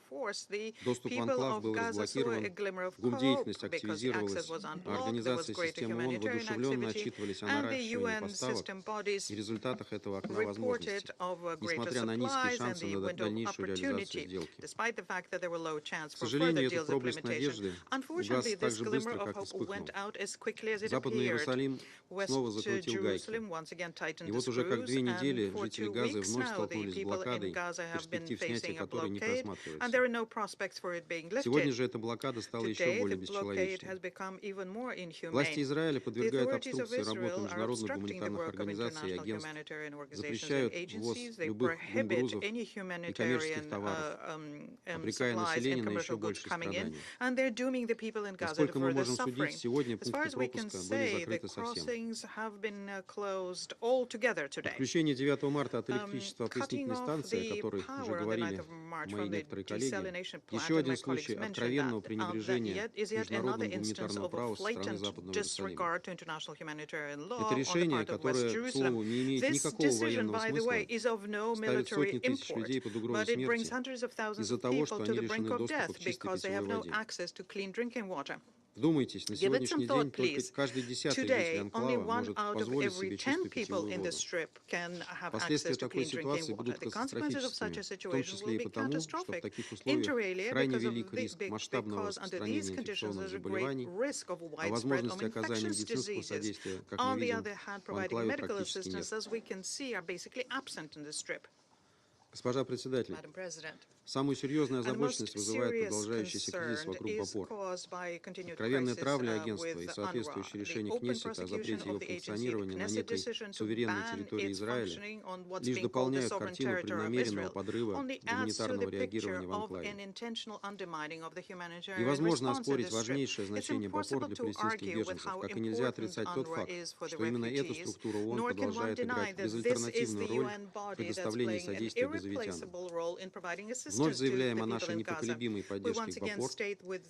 Доступ в анклав был разблокирован, гумдеятельность активизировалась, а организации системы ООН воодушевленно отчитывались о наращивании поставок и результатах этого окна возможностей, несмотря на низкие шансы на дальнейшую реализацию сделки. К сожалению, этот проблеск надежды угас так же быстро, как и вспыхнул. Западный Иерусалим снова закрутил гайки. И вот уже как 2 недели жители Газы вновь столкнулись с блокадой, перспектив снятия которой не просматривается. Сегодня же эта блокада стала еще более бесчеловечной. Власти Израиля подвергают обструкции работы международных гуманитарных организаций и агентств, запрещают ввоз любых грузов и коммерческих товаров, обрекая население на еще большие страдания. Насколько мы можем судить, сегодня пункты пропуска были закрыты совсем. Отключение 9 марта от электричества опреснительной станции, о которой уже говорили мои некоторые коллеги, еще один случай откровенного пренебрежения международным гуманитарного права со стороны Западного Иерусалима. Это решение, которое, к слову, не имеет никакого военного смысла, ставит сотни тысяч людей под угрозу смерти из-за того, что они лишены доступа к чистой питьевой воде. Вдумайтесь, на сегодняшний день только каждый 10-й житель анклава может позволить себе чистую питьевую воду. Последствия такой ситуации будут катастрофическими, в том числе и потому, что в таких условиях крайне велик риск масштабного распространения инфекционных заболеваний, а возможности оказания медицинского содействия, как мы видим, в анклаве практически нет. Госпожа председатель, самую серьезную озабоченность вызывает продолжающийся кризис вокруг БАПОР. Откровенная травля агентства и соответствующее решение Кнессета о запрете его функционирования на некой суверенной территории Израиля лишь дополняют картину преднамеренного подрыва гуманитарного реагирования в анклаве. Невозможно оспорить важнейшее значение БАПОР для палестинских беженцев, как и нельзя отрицать тот факт, что именно эта структура ООН продолжает играть безальтернативную роль в предоставлении содействия газовикам. Вновь заявляем о нашей непоколебимой поддержке БАПОР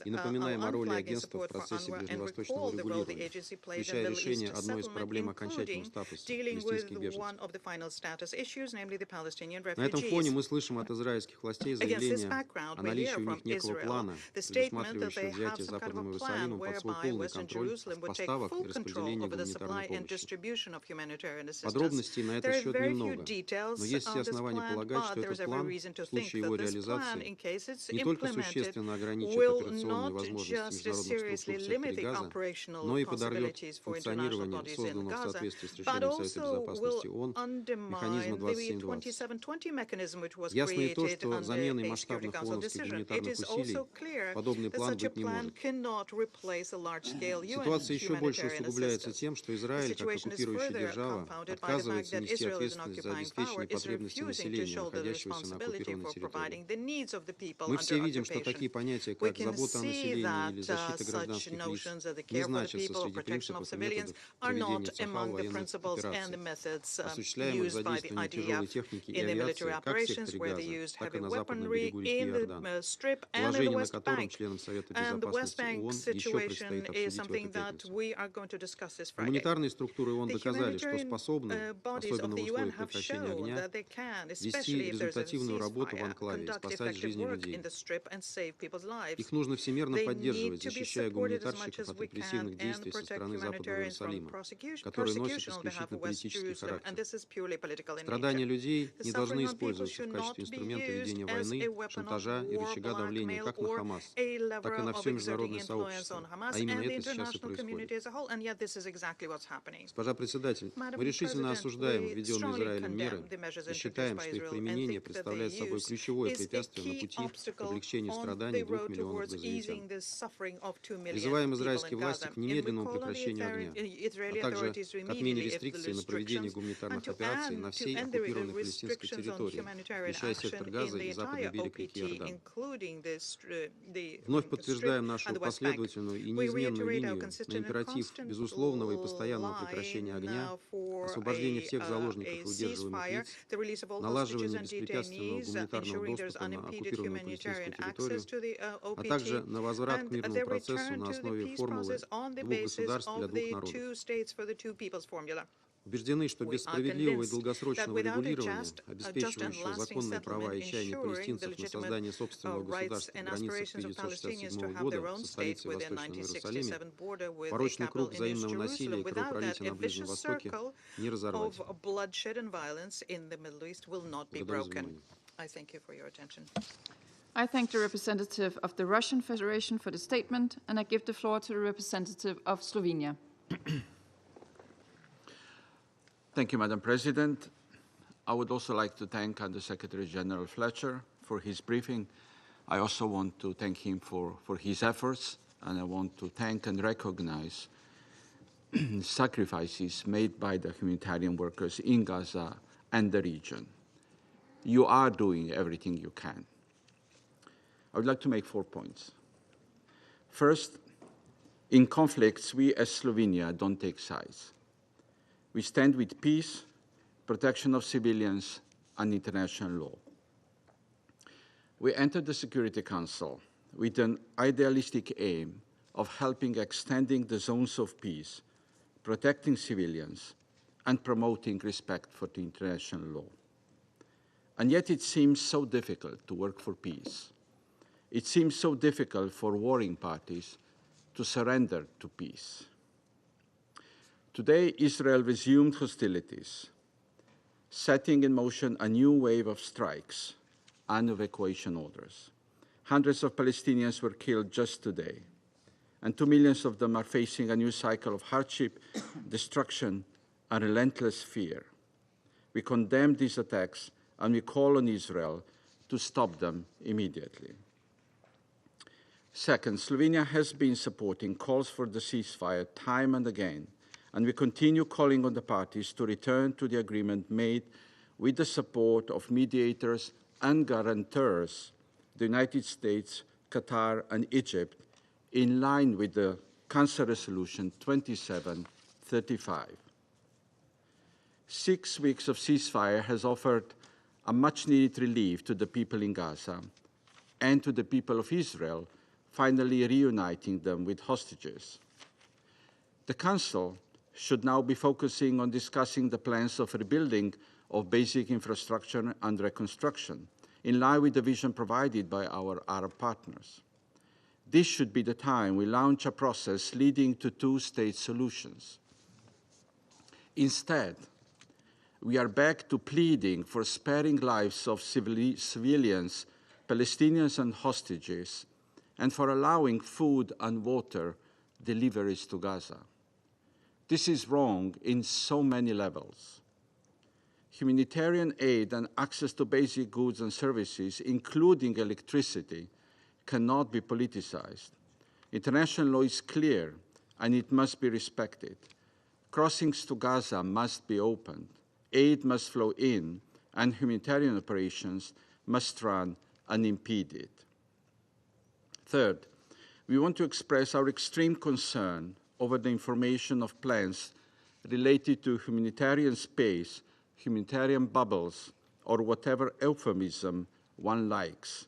и напоминаем о роли агентства в процессе ближневосточного регулирования, включая решение одной из проблем окончательного статуса палестинских беженцев. На этом фоне мы слышим от израильских властей заявление о наличии у них некого плана, предусматривающего взятие Западным Иерусалимом под свой полный контроль поставок и распределения гуманитарной помощи. Подробностей на этот счет немного, но есть все основания полагать, что этот план, в случае его реализации, не только существенно ограничит операционные возможности международных структур в секторе Газа, но и подорвет функционирование созданного в соответствии с решением Совета Безопасности ООН механизма 2720. Ясно и то, что заменой масштабных ООНовских гуманитарных усилий подобный план быть не может. Ситуация еще больше усугубляется тем, что Израиль, как оккупирующая держава, отказывается нести ответственность за обеспечение потребностей населения, находящегося на оккупированной территории. Мы все видим, что такие понятия, как забота о населении или защита гражданских лиц, не значатся среди принципов и методов проведения ЦАХА военных операций, осуществляемых задействованием тяжелой техники и авиации как в секторе Газа, так и на западном берегу реки Иордан, положение на котором членам Совета Безопасности ООН еще предстоит обсудить в этой пятницу. Гуманитарные структуры ООН доказали, что способны, особенно в условиях прекращения огня, вести результативную работу в анклаве и спасать жизни людей. Их нужно всемерно поддерживать, защищая гуманитарщиков от репрессивных действий со стороны Западного Иерусалима, которые носят исключительно политический характер. Страдания людей не должны использоваться в качестве инструмента ведения войны, шантажа и рычага давления как на Хамас, так и на все международное сообщество. А именно это сейчас и происходит. Госпожа председатель, мы решительно осуждаем введенные Израилем меры и считаем, что их применение представляет собой ключевое препятствие на пути к облегчению страданий 2 миллионов газовитян. Призываем израильские власти к немедленному прекращению огня, а также к отмене рестрикций на проведение гуманитарных операций на всей оккупированной палестинской территории, включая сектор Газа и западный берег реки Иордан. Вновь подтверждаем нашу последовательную и неизменную линию на императив безусловного и постоянного прекращения огня, освобождения всех заложников и удерживаемых лиц, налаживания беспрепятственного гуманитарного доступа на оккупированную палестинскую территорию, а также на возврат к мирному процессу на основе формулы двух государств для двух народов. Убеждены, что без справедливого и долгосрочного регулирования, обеспечивающего законные права и чаяния палестинцев на создание собственного государства в границах 1967 года со столицей в Восточном Иерусалиме, порочный круг взаимного насилия и кровопролития на Ближнем Востоке не разорвать. Благодарю за внимание. I thank the representative of the Russian Federation for the statement, and I give the floor to the representative of Slovenia. Thank you, Madam President. I would also like to thank Under-Secretary General Fletcher for his briefing. I also want to thank him for his efforts, and I want to thank and recognize sacrifices made by the humanitarian workers in Gaza and the region. You are doing everything you can. I would like to make 4 points. First, in conflicts, we as Slovenia don't take sides. We stand with peace, protection of civilians, and international law. We entered the Security Council with an idealistic aim of helping extending the zones of peace, protecting civilians, and promoting respect for the international law. And yet it seems so difficult to work for peace. It seems so difficult for warring parties to surrender to peace. Today, Israel resumed hostilities, setting in motion a new wave of strikes and evacuation orders. Hundreds of Palestinians were killed just today, and 2 million of them are facing a new cycle of hardship, destruction, and relentless fear. We condemn these attacks, and we call on Israel to stop them immediately. Second, Slovenia has been supporting calls for the ceasefire time and again, and we continue calling on the parties to return to the agreement made with the support of mediators and guarantors, the United States, Qatar, and Egypt, in line with the Council Resolution 2735. 6 weeks of ceasefire has offered a much-needed relief to the people in Gaza and to the people of Israel, finally reuniting them with hostages. The Council should now be focusing on discussing the plans of rebuilding of basic infrastructure and reconstruction, in line with the vision provided by our Arab partners. This should be the time we launch a process leading to two-state solutions. Instead, we are back to pleading for sparing lives of civilians, Palestinians, and hostages, and for allowing food and water deliveries to Gaza. This is wrong in so many levels. Humanitarian aid and access to basic goods and services, including electricity, cannot be politicized. International law is clear, and it must be respected. Crossings to Gaza must be opened. Aid must flow in, and humanitarian operations must run unimpeded. Third, we want to express our extreme concern over the information of plans related to humanitarian space, humanitarian bubbles, or whatever euphemism one likes.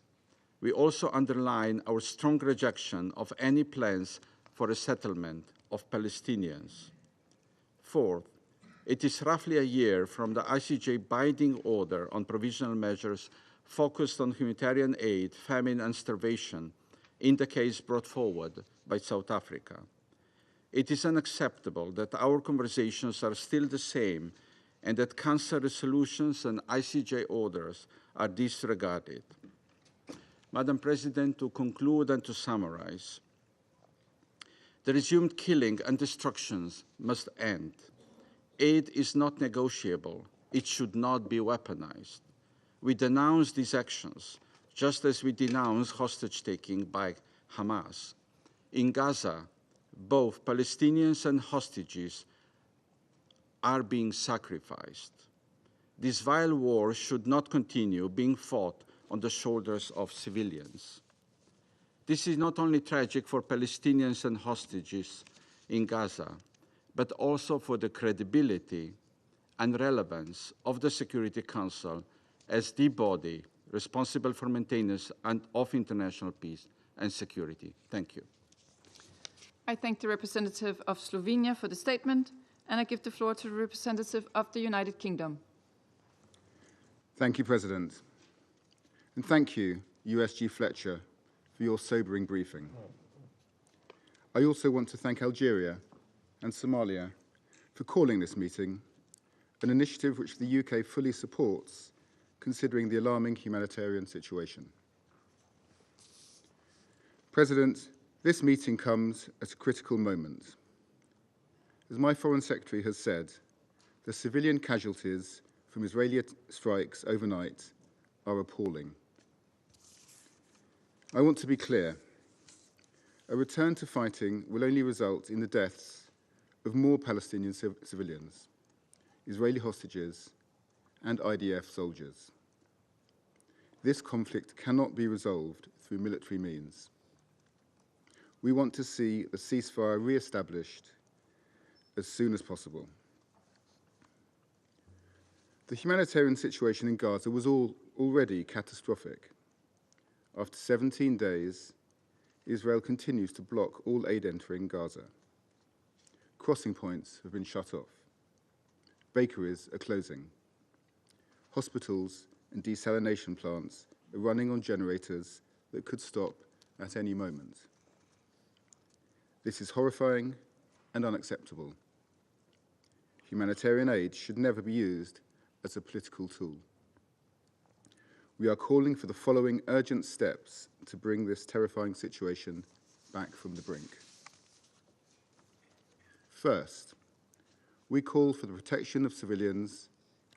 We also underline our strong rejection of any plans for a settlement of Palestinians. Fourth, it is roughly a year from the ICJ binding order on provisional measures focused on humanitarian aid, famine, and starvation in the case brought forward by South Africa. It is unacceptable that our conversations are still the same and that Council resolutions and ICJ orders are disregarded. Madam President, to conclude and to summarize, the resumed killing and destructions must end. Aid is not negotiable. It should not be weaponized. We denounce these actions, just as we denounce hostage-taking by Hamas. In Gaza, both Palestinians and hostages are being sacrificed. This vile war should not continue being fought on the shoulders of civilians. This is not only tragic for Palestinians and hostages in Gaza, but also for the credibility and relevance of the Security Council as the body responsible for maintenance of international peace and security. Thank you. I thank the representative of Slovenia for the statement, and I give the floor to the representative of the United Kingdom. Thank you, President. And thank you, USG Fletcher, for your sobering briefing. I also want to thank Algeria and Somalia for calling this meeting, an initiative which the UK fully supports, considering the alarming humanitarian situation. President, this meeting comes at a critical moment. As my Foreign Secretary has said, the civilian casualties from Israeli strikes overnight are appalling. I want to be clear. A return to fighting will only result in the deaths of more Palestinian civilians, Israeli hostages, and IDF soldiers. This conflict cannot be resolved through military means. We want to see the ceasefire re-established as soon as possible. The humanitarian situation in Gaza was already catastrophic. After 17 days, Israel continues to block all aid entering Gaza. Crossing points have been shut off. Bakeries are closing. Hospitals and desalination plants are running on generators that could stop at any moment. This is horrifying and unacceptable. Humanitarian aid should never be used as a political tool. We are calling for the following urgent steps to bring this terrifying situation back from the brink. First, we call for the protection of civilians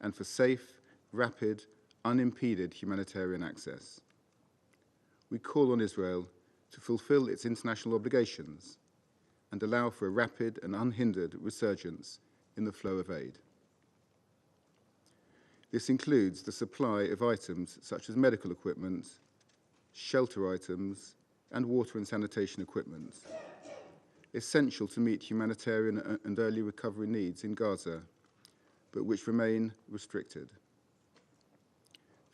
and for safe, rapid, unimpeded humanitarian access. We call on Israel to fulfill its international obligations and allow for a rapid and unhindered resurgence in the flow of aid. This includes the supply of items such as medical equipment, shelter items, and water and sanitation equipment, essential to meet humanitarian and early recovery needs in Gaza, but which remain restricted.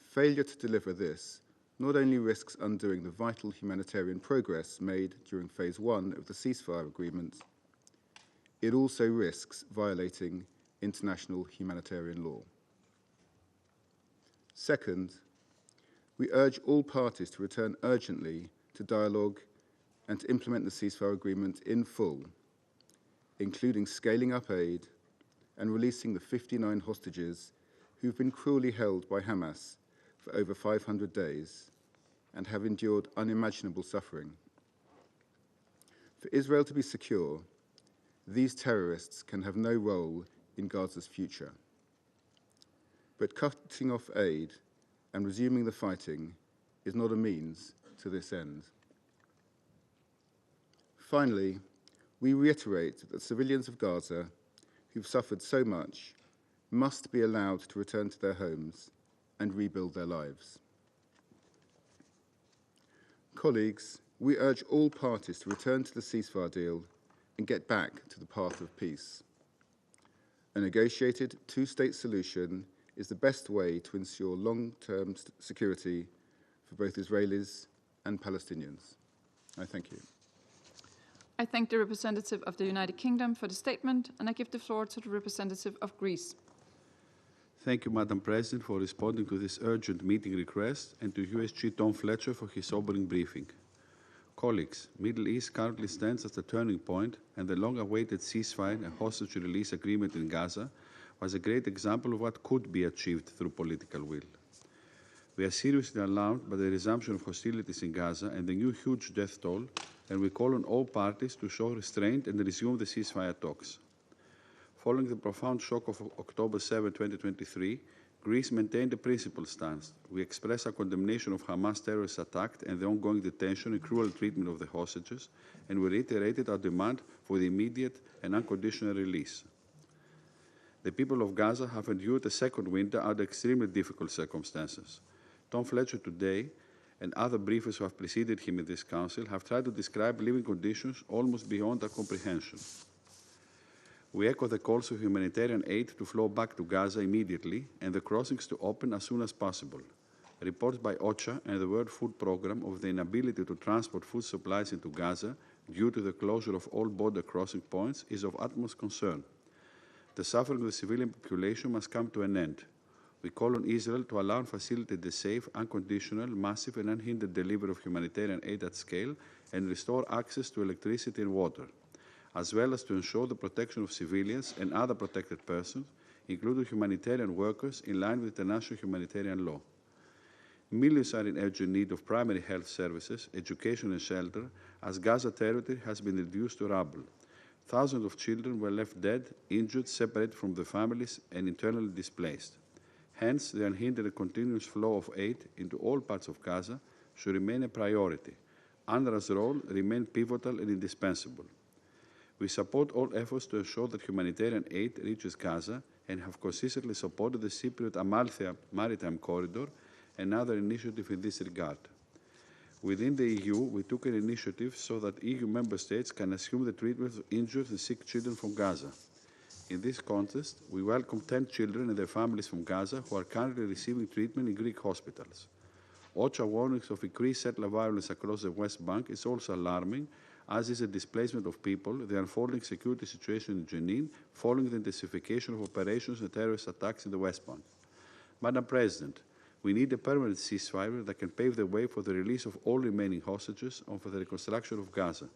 Failure to deliver this not only risks undoing the vital humanitarian progress made during Phase 1 of the ceasefire agreement, it also risks violating international humanitarian law. Second, we urge all parties to return urgently to dialogue and to implement the ceasefire agreement in full, including scaling up aid and releasing the 59 hostages who've been cruelly held by Hamas for over 500 days and have endured unimaginable suffering. For Israel to be secure, these terrorists can have no role in Gaza's future. But cutting off aid and resuming the fighting is not a means to this end. Finally, we reiterate that civilians of Gaza who've suffered so much must be allowed to return to their homes and rebuild their lives. Colleagues, we urge all parties to return to the ceasefire deal and get back to the path of peace. A negotiated two-state solution is the best way to ensure long-term security for both Israelis and Palestinians. I thank you. I thank the representative of the United Kingdom for the statement, and I give the floor to the representative of Greece. Thank you, Madam President, for responding to this urgent meeting request, and to USG Tom Fletcher for his sobering briefing. Colleagues, Middle East currently stands as a turning point, and the long-awaited ceasefire and hostage release agreement in Gaza was a great example of what could be achieved through political will. We are seriously alarmed by the resumption of hostilities in Gaza and the new huge death toll, and we call on all parties to show restraint and resume the ceasefire talks. Following the profound shock of October 7, 2023, Greece maintained a principled stance. We express our condemnation of Hamas terrorist attack and the ongoing detention and cruel treatment of the hostages, and we reiterated our demand for the immediate and unconditional release. The people of Gaza have endured a second winter under extremely difficult circumstances. Tom Fletcher today and other briefers who have preceded him in this Council have tried to describe living conditions almost beyond our comprehension. We echo the calls for humanitarian aid to flow back to Gaza immediately and the crossings to open as soon as possible. Reports by OCHA and the World Food Programme of the inability to transport food supplies into Gaza due to the closure of all border crossing points is of utmost concern. The suffering of the civilian population must come to an end. We call on Israel to allow and facilitate the safe, unconditional, massive and unhindered delivery of humanitarian aid at scale and restore access to electricity and water, as well as to ensure the protection of civilians and other protected persons, including humanitarian workers, in line with international humanitarian law. Millions are in urgent need of primary health services, education and shelter, as Gaza territory has been reduced to rubble. Thousands of children were left dead, injured, separated from their families, and internally displaced. Hence, the unhindered and continuous flow of aid into all parts of Gaza should remain a priority. UNRWA's role remains pivotal and indispensable. We support all efforts to ensure that humanitarian aid reaches Gaza and have consistently supported the Cypriot-Amalthea Maritime Corridor and other initiatives in this regard. Within the EU, we took an initiative so that EU member states can assume the treatment of injured and sick children from Gaza. In this context, we welcome 10 children and their families from Gaza who are currently receiving treatment in Greek hospitals. OCHA warnings of increased settler violence across the West Bank is also alarming, as is the displacement of people, the unfolding security situation in Jenin following the intensification of operations and terrorist attacks in the West Bank. Madam President, we need a permanent ceasefire that can pave the way for the release of all remaining hostages and for the reconstruction of Gaza.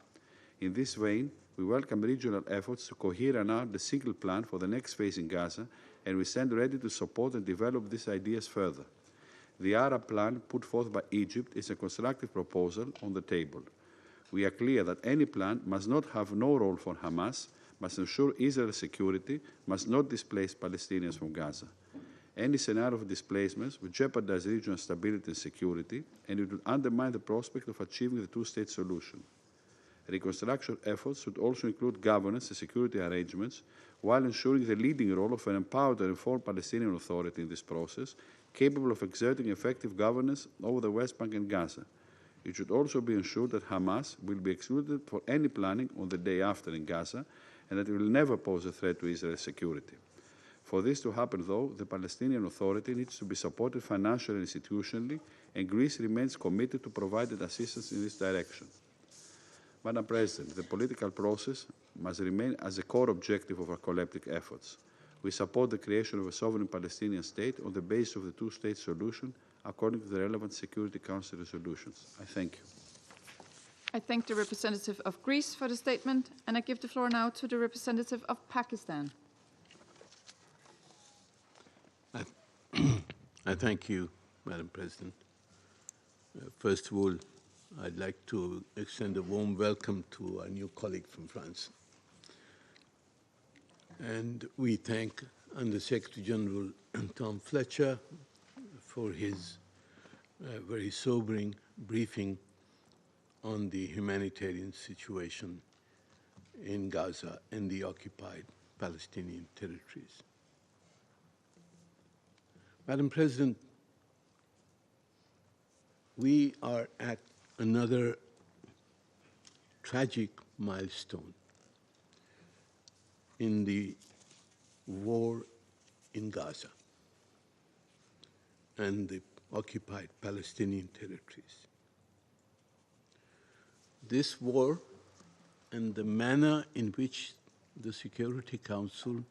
In this vein, we welcome regional efforts to coherent a single plan for the next phase in Gaza, and we stand ready to support and develop these ideas further. The Arab plan put forth by Egypt is a constructive proposal on the table. We are clear that any plan must not have no role for Hamas, must ensure Israel's security, must not displace Palestinians from Gaza. Any scenario of displacements would jeopardize regional stability and security, and it would undermine the prospect of achieving the two-state solution. Reconstruction efforts should also include governance and security arrangements, while ensuring the leading role of an empowered and informed Palestinian Authority in this process, capable of exerting effective governance over the West Bank and Gaza. It should also be ensured that Hamas will be excluded for any planning on the day after in Gaza, and that it will never pose a threat to Israel's security. For this to happen, though, the Palestinian Authority needs to be supported financially and institutionally, and Greece remains committed to providing assistance in this direction. Madam President, the political process must remain as a core objective of our collective efforts. We support the creation of a sovereign Palestinian state on the basis of the two-state solution, according to the relevant Security Council resolutions. I thank you. I thank the representative of Greece for the statement, and I give the floor now to the representative of Pakistan. I thank you, Madam President. First of all, I'd like to extend a warm welcome to our new colleague from France. And we thank Under-Secretary General Tom Fletcher for his very sobering briefing on the humanitarian situation in Gaza and the occupied Palestinian territories. Madam President, we are at another tragic milestone in the war in Gaza and the occupied Palestinian territories. This war and the manner in which the Security Council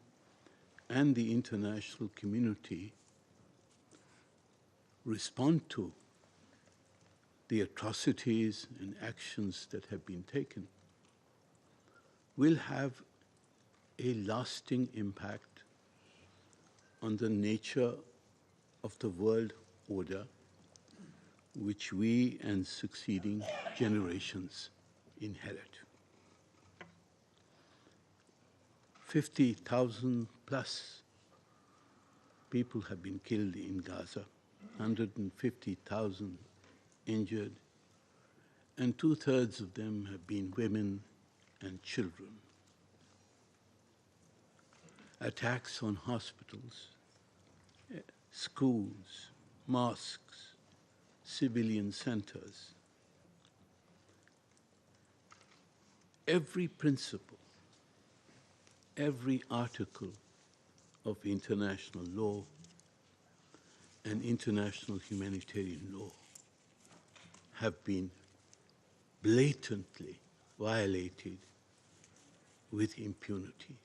and the international community respond to the atrocities and actions that have been taken will have a lasting impact on the nature of the world order which we and succeeding generations inherit. 50,000 plus people have been killed in Gaza, 150,000 injured, and 2/3 of them have been women and children. Attacks on hospitals, schools, mosques, civilian centers. Every principle, every article of international law and international humanitarian law have been blatantly violated with impunity.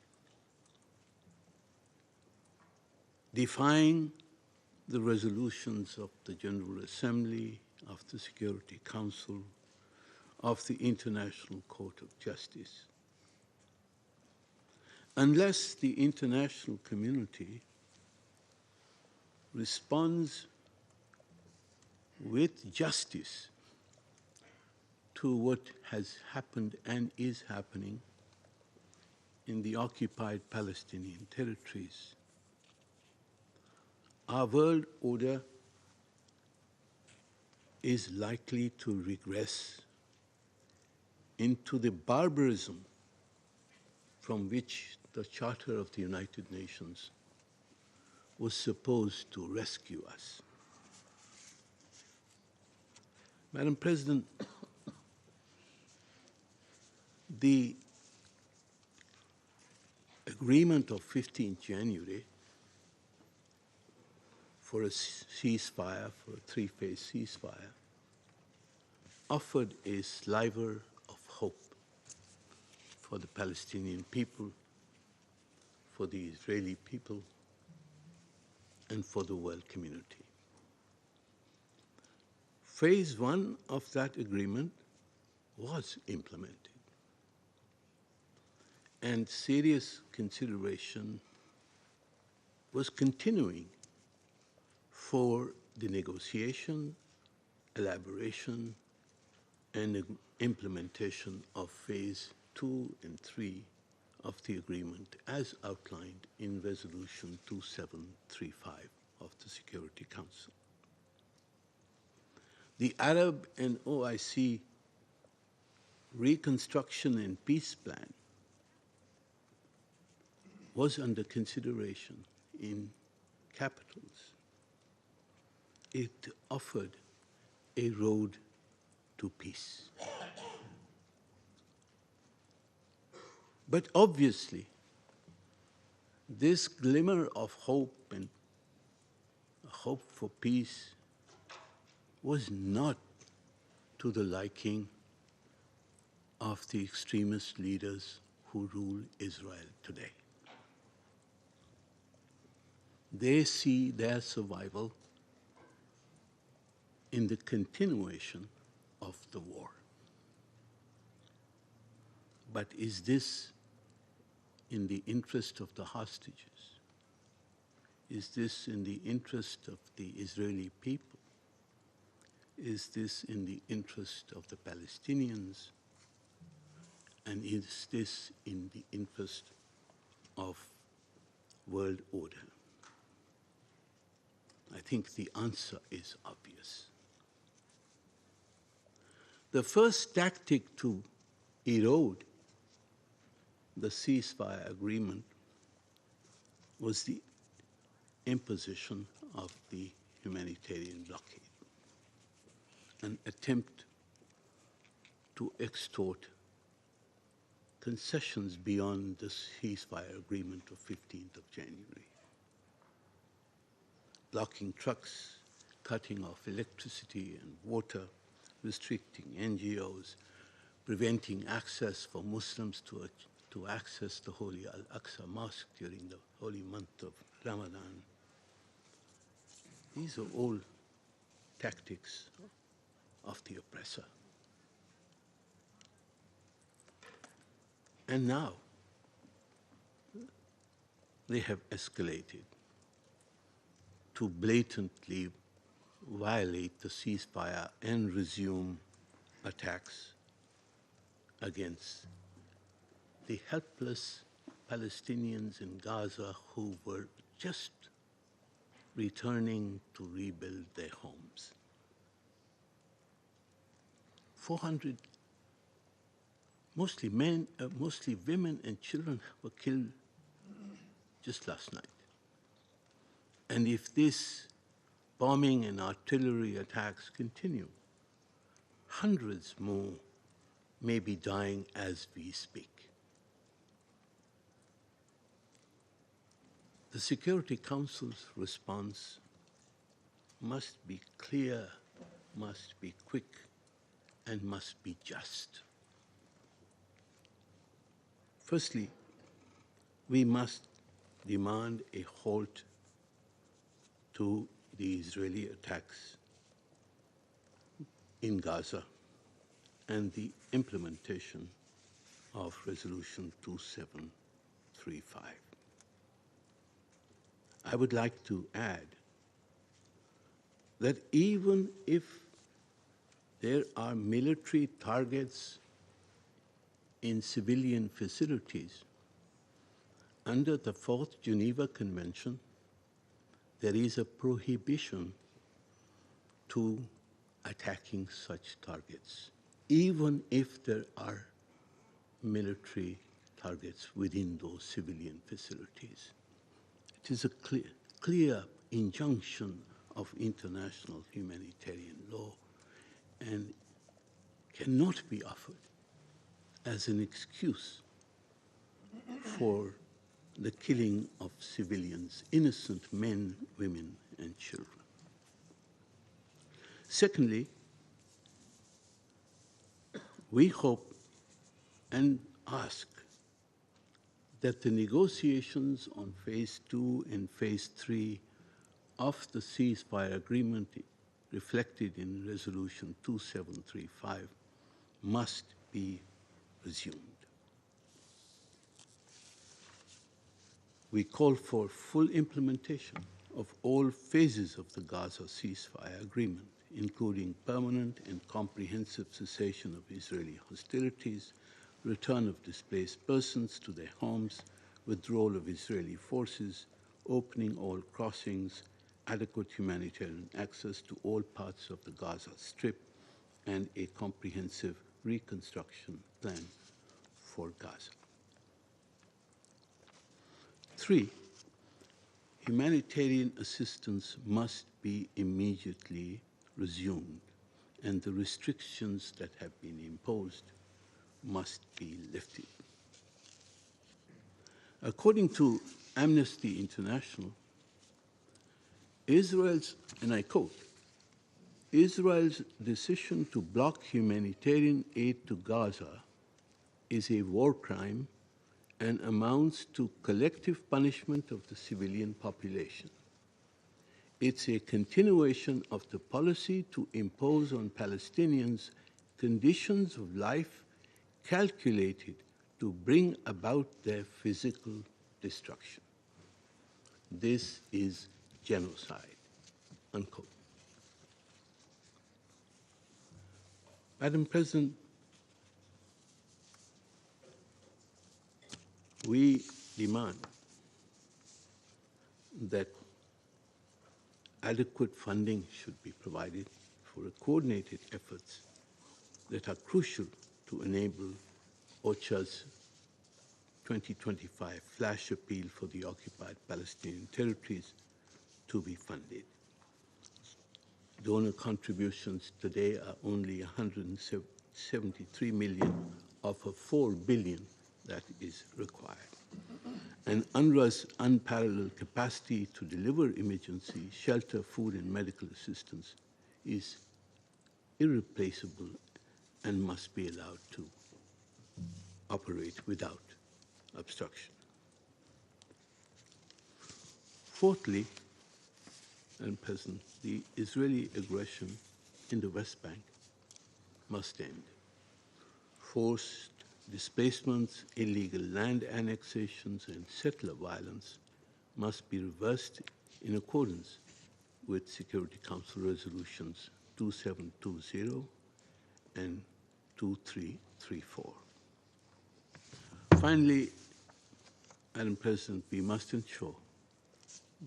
Defying the resolutions of the General Assembly, of the Security Council, of the International Court of Justice. Unless the international community responds with justice to what has happened and is happening in the occupied Palestinian territories, our world order is likely to regress into the barbarism from which the Charter of the United Nations was supposed to rescue us. Madam President, the agreement of 15th January for a ceasefire, for a three-phase ceasefire, offered a sliver of hope for the Palestinian people, for the Israeli people, and for the world community. Phase one of that agreement was implemented, and serious consideration was continuing for the negotiation, elaboration, and implementation of phase 2 and 3 of the agreement as outlined in Resolution 2735 of the Security Council. The Arab and OIC Reconstruction and Peace Plan was under consideration in capitals. It offered a road to peace. But obviously, this glimmer of hope and hope for peace was not to the liking of the extremist leaders who rule Israel today. They see their survival in the continuation of the war. But is this in the interest of the hostages? Is this in the interest of the Israeli people? Is this in the interest of the Palestinians? And is this in the interest of world order? I think the answer is obvious. The first tactic to erode the ceasefire agreement was the imposition of the humanitarian blockade, an attempt to extort concessions beyond the ceasefire agreement of 15th of January. Blocking trucks, cutting off electricity and water, restricting NGOs, preventing access for Muslims to access the holy Al-Aqsa Mosque during the holy month of Ramadan. These are all tactics of the oppressor. And now they have escalated to blatantly violate the ceasefire and resume attacks against the helpless Palestinians in Gaza who were just returning to rebuild their homes. 400, mostly women and children were killed just last night. And if this bombing and artillery attacks continue, hundreds more may be dying as we speak. The Security Council's response must be clear, must be quick, and must be just. Firstly, we must demand a halt to the Israeli attacks in Gaza and the implementation of Resolution 2735. I would like to add that even if there are military targets in civilian facilities, under the Fourth Geneva Convention, there is a prohibition to attacking such targets, even if there are military targets within those civilian facilities. It is a clear injunction of international humanitarian law and cannot be offered as an excuse for the killing of civilians, innocent men, women, and children. Secondly, we hope and ask that the negotiations on Phase 2 and Phase 3 of the ceasefire agreement reflected in Resolution 2735 must be resumed. We call for full implementation of all phases of the Gaza ceasefire agreement, including permanent and comprehensive cessation of Israeli hostilities, return of displaced persons to their homes, withdrawal of Israeli forces, opening all crossings, adequate humanitarian access to all parts of the Gaza Strip, and a comprehensive reconstruction plan for Gaza. 3, humanitarian assistance must be immediately resumed, and the restrictions that have been imposed must be lifted. According to Amnesty International, Israel's, and I quote, Israel's decision to block humanitarian aid to Gaza is a war crime and amounts to collective punishment of the civilian population. It's a continuation of the policy to impose on Palestinians conditions of life calculated to bring about their physical destruction. This is genocide, unquote. Madam President, we demand that adequate funding should be provided for coordinated efforts that are crucial to enable OCHA's 2025 flash appeal for the occupied Palestinian territories to be funded. Donor contributions today are only 173 million of a 4 billion that is required. And UNRWA's unparalleled capacity to deliver emergency, shelter, food, and medical assistance is irreplaceable and must be allowed to operate without obstruction. Fourthly, Madam President, the Israeli aggression in the West Bank must end. Forced displacements, illegal land annexations, and settler violence must be reversed in accordance with Security Council resolutions 2720 and 2334. Finally, Madam President, we must ensure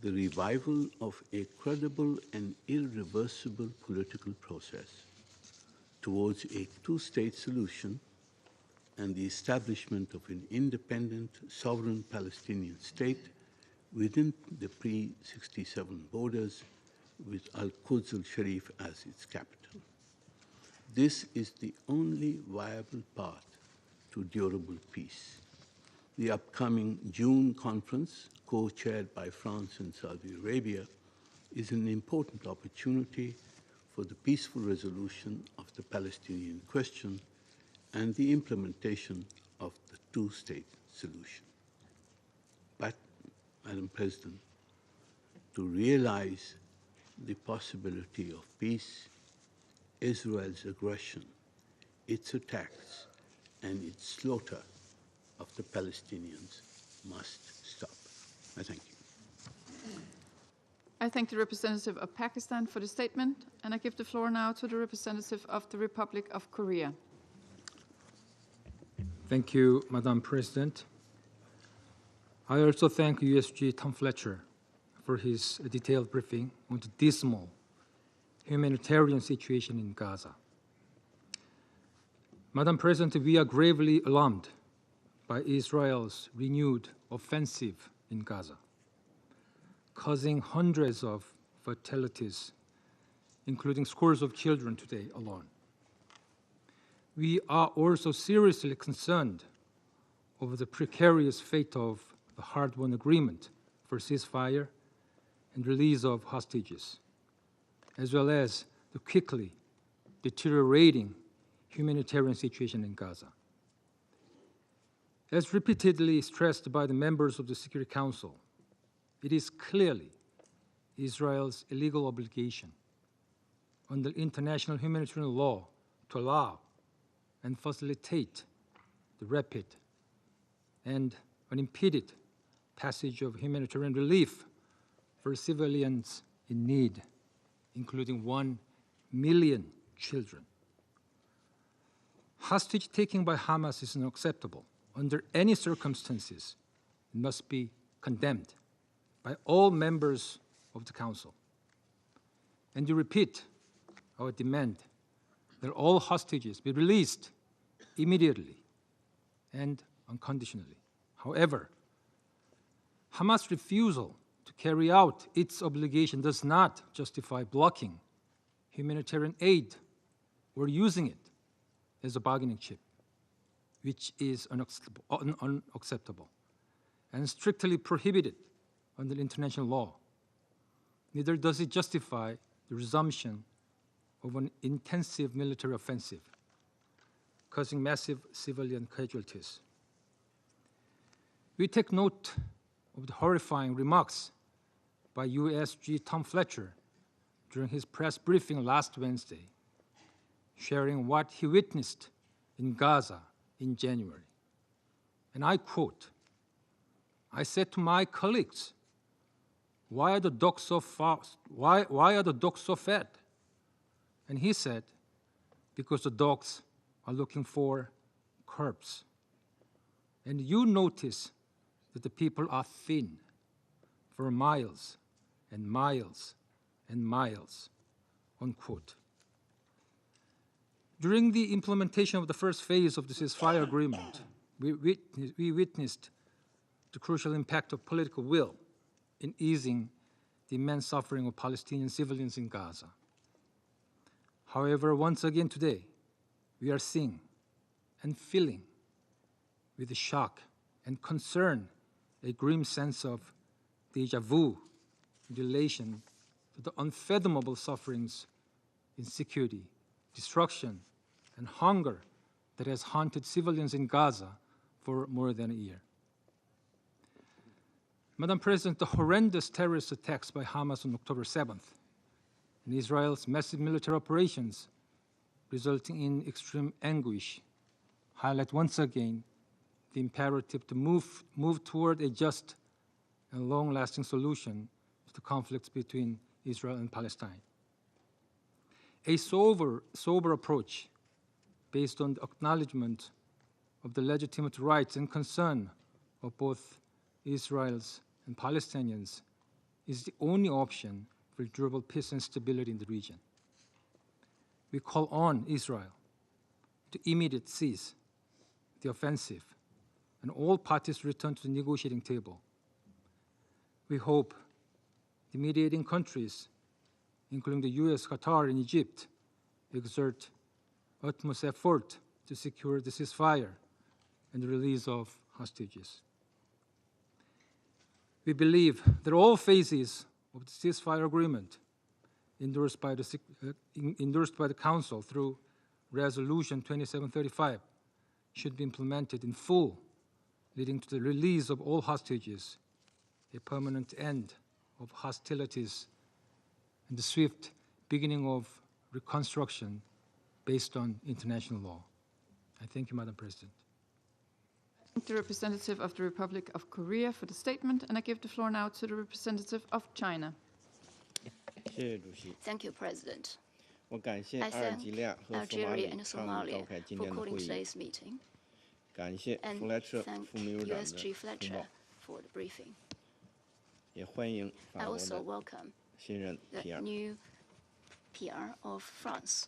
the revival of a credible and irreversible political process towards a two-state solution and the establishment of an independent, sovereign Palestinian state within the pre-67 borders with Al-Quds al-Sharif as its capital. This is the only viable path to durable peace. The upcoming June conference, co-chaired by France and Saudi Arabia, is an important opportunity for the peaceful resolution of the Palestinian question and the implementation of the two-state solution. But, Madam President, to realize the possibility of peace, Israel's aggression, its attacks, and its slaughter of the Palestinians must stop. I thank you. I thank the representative of Pakistan for the statement, and I give the floor now to the representative of the Republic of Korea. Thank you, Madam President. I also thank USG Tom Fletcher for his detailed briefing on the dismal humanitarian situation in Gaza. Madam President, we are gravely alarmed by Israel's renewed offensive in Gaza, causing hundreds of fatalities, including scores of children today alone. We are also seriously concerned over the precarious fate of the hard-won agreement for ceasefire and release of hostages, as well as the quickly deteriorating humanitarian situation in Gaza. As repeatedly stressed by the members of the Security Council, it is clearly Israel's illegal obligation under international humanitarian law to allow and facilitate the rapid and unimpeded passage of humanitarian relief for civilians in need, including 1 million children. Hostage-taking by Hamas is unacceptable under any circumstances. It must be condemned by all members of the Council. And we repeat our demand that all hostages be released immediately and unconditionally. However, Hamas' refusal to carry out its obligation does not justify blocking humanitarian aid or using it as a bargaining chip, which is unacceptable and strictly prohibited under international law. Neither does it justify the resumption of an intensive military offensive, causing massive civilian casualties. We take note of the horrifying remarks by USG Tom Fletcher during his press briefing last Wednesday, sharing what he witnessed in Gaza in January. And I quote, "I said to my colleagues, why are the dogs so fast? Why are the dogs so fed?" And he said, because the dogs are looking for curbs. And you notice that the people are thin for miles and miles and miles, unquote. During the implementation of the first phase of the ceasefire agreement, we witnessed the crucial impact of political will in easing the immense suffering of Palestinian civilians in Gaza. However, once again today, we are seeing and feeling with shock and concern a grim sense of déjà vu in relation to the unfathomable sufferings, insecurity, destruction, and hunger that has haunted civilians in Gaza for more than a year. Madam President, the horrendous terrorist attacks by Hamas on October 7th and Israel's massive military operations resulting in extreme anguish highlight once again the imperative to move toward a just and long-lasting solution to the conflicts between Israel and Palestine. A sober approach based on the acknowledgement of the legitimate rights and concern of both Israel's and Palestinians is the only option for durable peace and stability in the region. We call on Israel to immediately cease the offensive and all parties return to the negotiating table. We hope the mediating countries, including the US, Qatar, and Egypt, exert utmost effort to secure the ceasefire and the release of hostages. We believe that all phases of the ceasefire agreement endorsed by the Council through Resolution 2735 should be implemented in full, leading to the release of all hostages, a permanent end of hostilities, and the swift beginning of reconstruction based on international law. I thank you, Madam President. The representative of the Republic of Korea for the statement, and I give the floor now to the representative of China. Thank you, President. I thank Algeria and Somalia for calling today's meeting, and thank USG Fletcher for the briefing. I also welcome the new PR of France.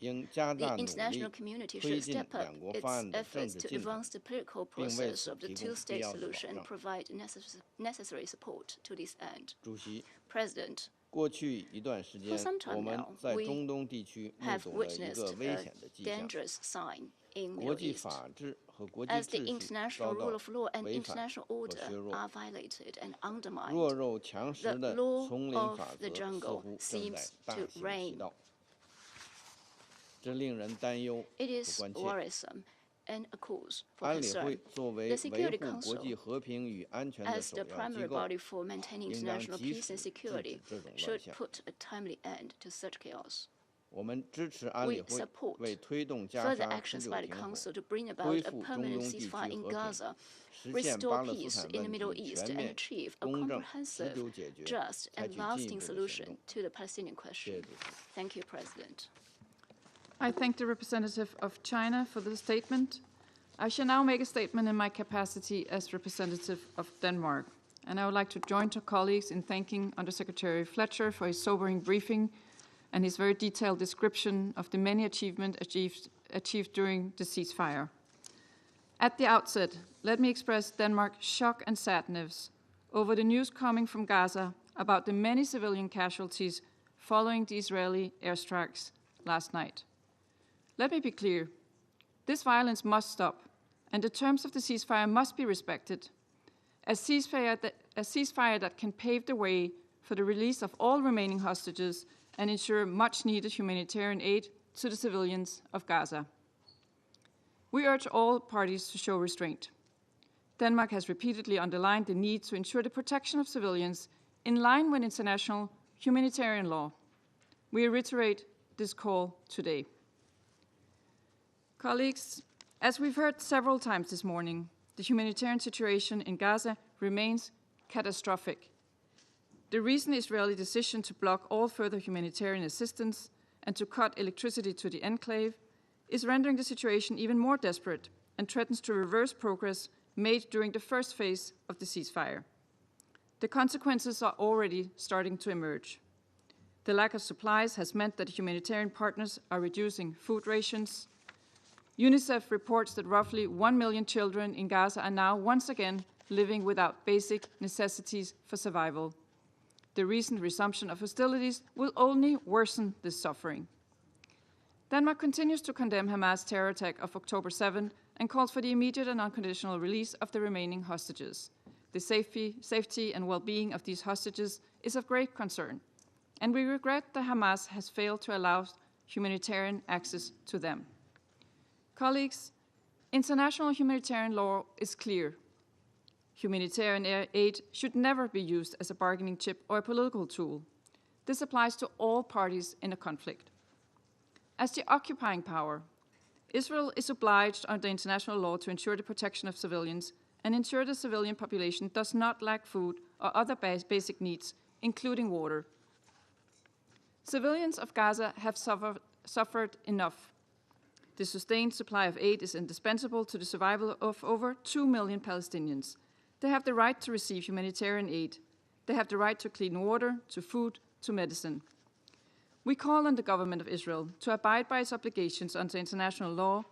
The international community should step up its efforts to advance the political process of the two-state solution and provide necessary support to this end. President, for some time now, we have witnessed a dangerous sign in the Middle East, as the international rule of law and international order are violated and undermined. The law of the jungle seems to reign. It is worrisome and a cause for concern. The Security Council, as the primary body for maintaining international peace and security, should put a timely end to such chaos. We support further actions by the Council to bring about a permanent ceasefire in Gaza, restore peace in the Middle East, and achieve a comprehensive, just, and lasting solution to the Palestinian question. Thank you, President. I thank the representative of China for the statement. I shall now make a statement in my capacity as representative of Denmark. And I would like to join to colleagues in thanking Undersecretary Fletcher for his sobering briefing and his very detailed description of the many achievements achieved during the ceasefire. At the outset, let me express Denmark's shock and sadness over the news coming from Gaza about the many civilian casualties following the Israeli airstrikes last night. Let me be clear. This violence must stop, and the terms of the ceasefire must be respected. A ceasefire that can pave the way for the release of all remaining hostages and ensure much-needed humanitarian aid to the civilians of Gaza. We urge all parties to show restraint. Denmark has repeatedly underlined the need to ensure the protection of civilians in line with international humanitarian law. We reiterate this call today. Colleagues, as we've heard several times this morning, the humanitarian situation in Gaza remains catastrophic. The recent Israeli decision to block all further humanitarian assistance and to cut electricity to the enclave is rendering the situation even more desperate and threatens to reverse progress made during the first phase of the ceasefire. The consequences are already starting to emerge. The lack of supplies has meant that humanitarian partners are reducing food rations. UNICEF reports that roughly 1 million children in Gaza are now once again living without basic necessities for survival. The recent resumption of hostilities will only worsen this suffering. Denmark continues to condemn Hamas' terror attack of October 7 and calls for the immediate and unconditional release of the remaining hostages. The safety and well-being of these hostages is of great concern, and we regret that Hamas has failed to allow humanitarian access to them. Colleagues, international humanitarian law is clear. Humanitarian aid should never be used as a bargaining chip or a political tool. This applies to all parties in a conflict. As the occupying power, Israel is obliged under international law to ensure the protection of civilians and ensure the civilian population does not lack food or other basic needs, including water. Civilians of Gaza have suffered enough. The sustained supply of aid is indispensable to the survival of over 2 million Palestinians. They have the right to receive humanitarian aid. They have the right to clean water, to food, to medicine. We call on the government of Israel to abide by its obligations under international law,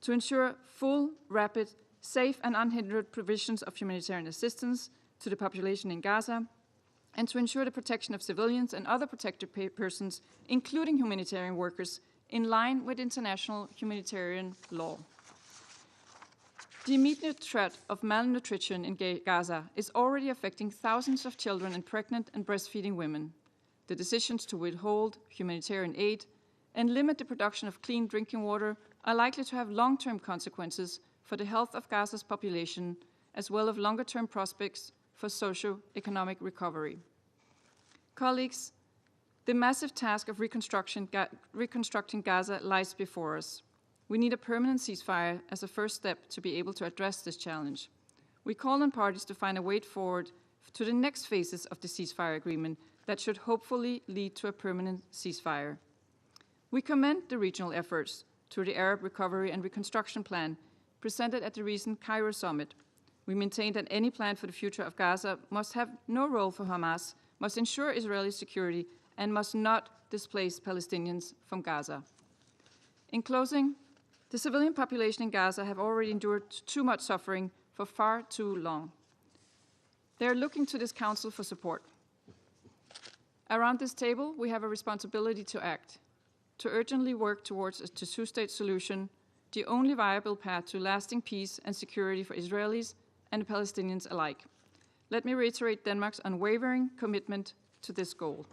to ensure full, rapid, safe and unhindered provisions of humanitarian assistance to the population in Gaza, and to ensure the protection of civilians and other protected persons, including humanitarian workers, in line with international humanitarian law. The immediate threat of malnutrition in Gaza is already affecting thousands of children and pregnant and breastfeeding women. The decisions to withhold humanitarian aid and limit the production of clean drinking water are likely to have long-term consequences for the health of Gaza's population, as well as longer-term prospects for socio-economic recovery. Colleagues, the massive task of reconstructing Gaza lies before us. We need a permanent ceasefire as a first step to be able to address this challenge. We call on parties to find a way forward to the next phases of the ceasefire agreement that should hopefully lead to a permanent ceasefire. We commend the regional efforts through the Arab Recovery and Reconstruction Plan presented at the recent Cairo summit. We maintain that any plan for the future of Gaza must have no role for Hamas, must ensure Israeli security, and must not displace Palestinians from Gaza. In closing, the civilian population in Gaza have already endured too much suffering for far too long. They are looking to this Council for support. Around this table, we have a responsibility to act, to urgently work towards a two-state solution, the only viable path to lasting peace and security for Israelis and Palestinians alike. Let me reiterate Denmark's unwavering commitment to this goal.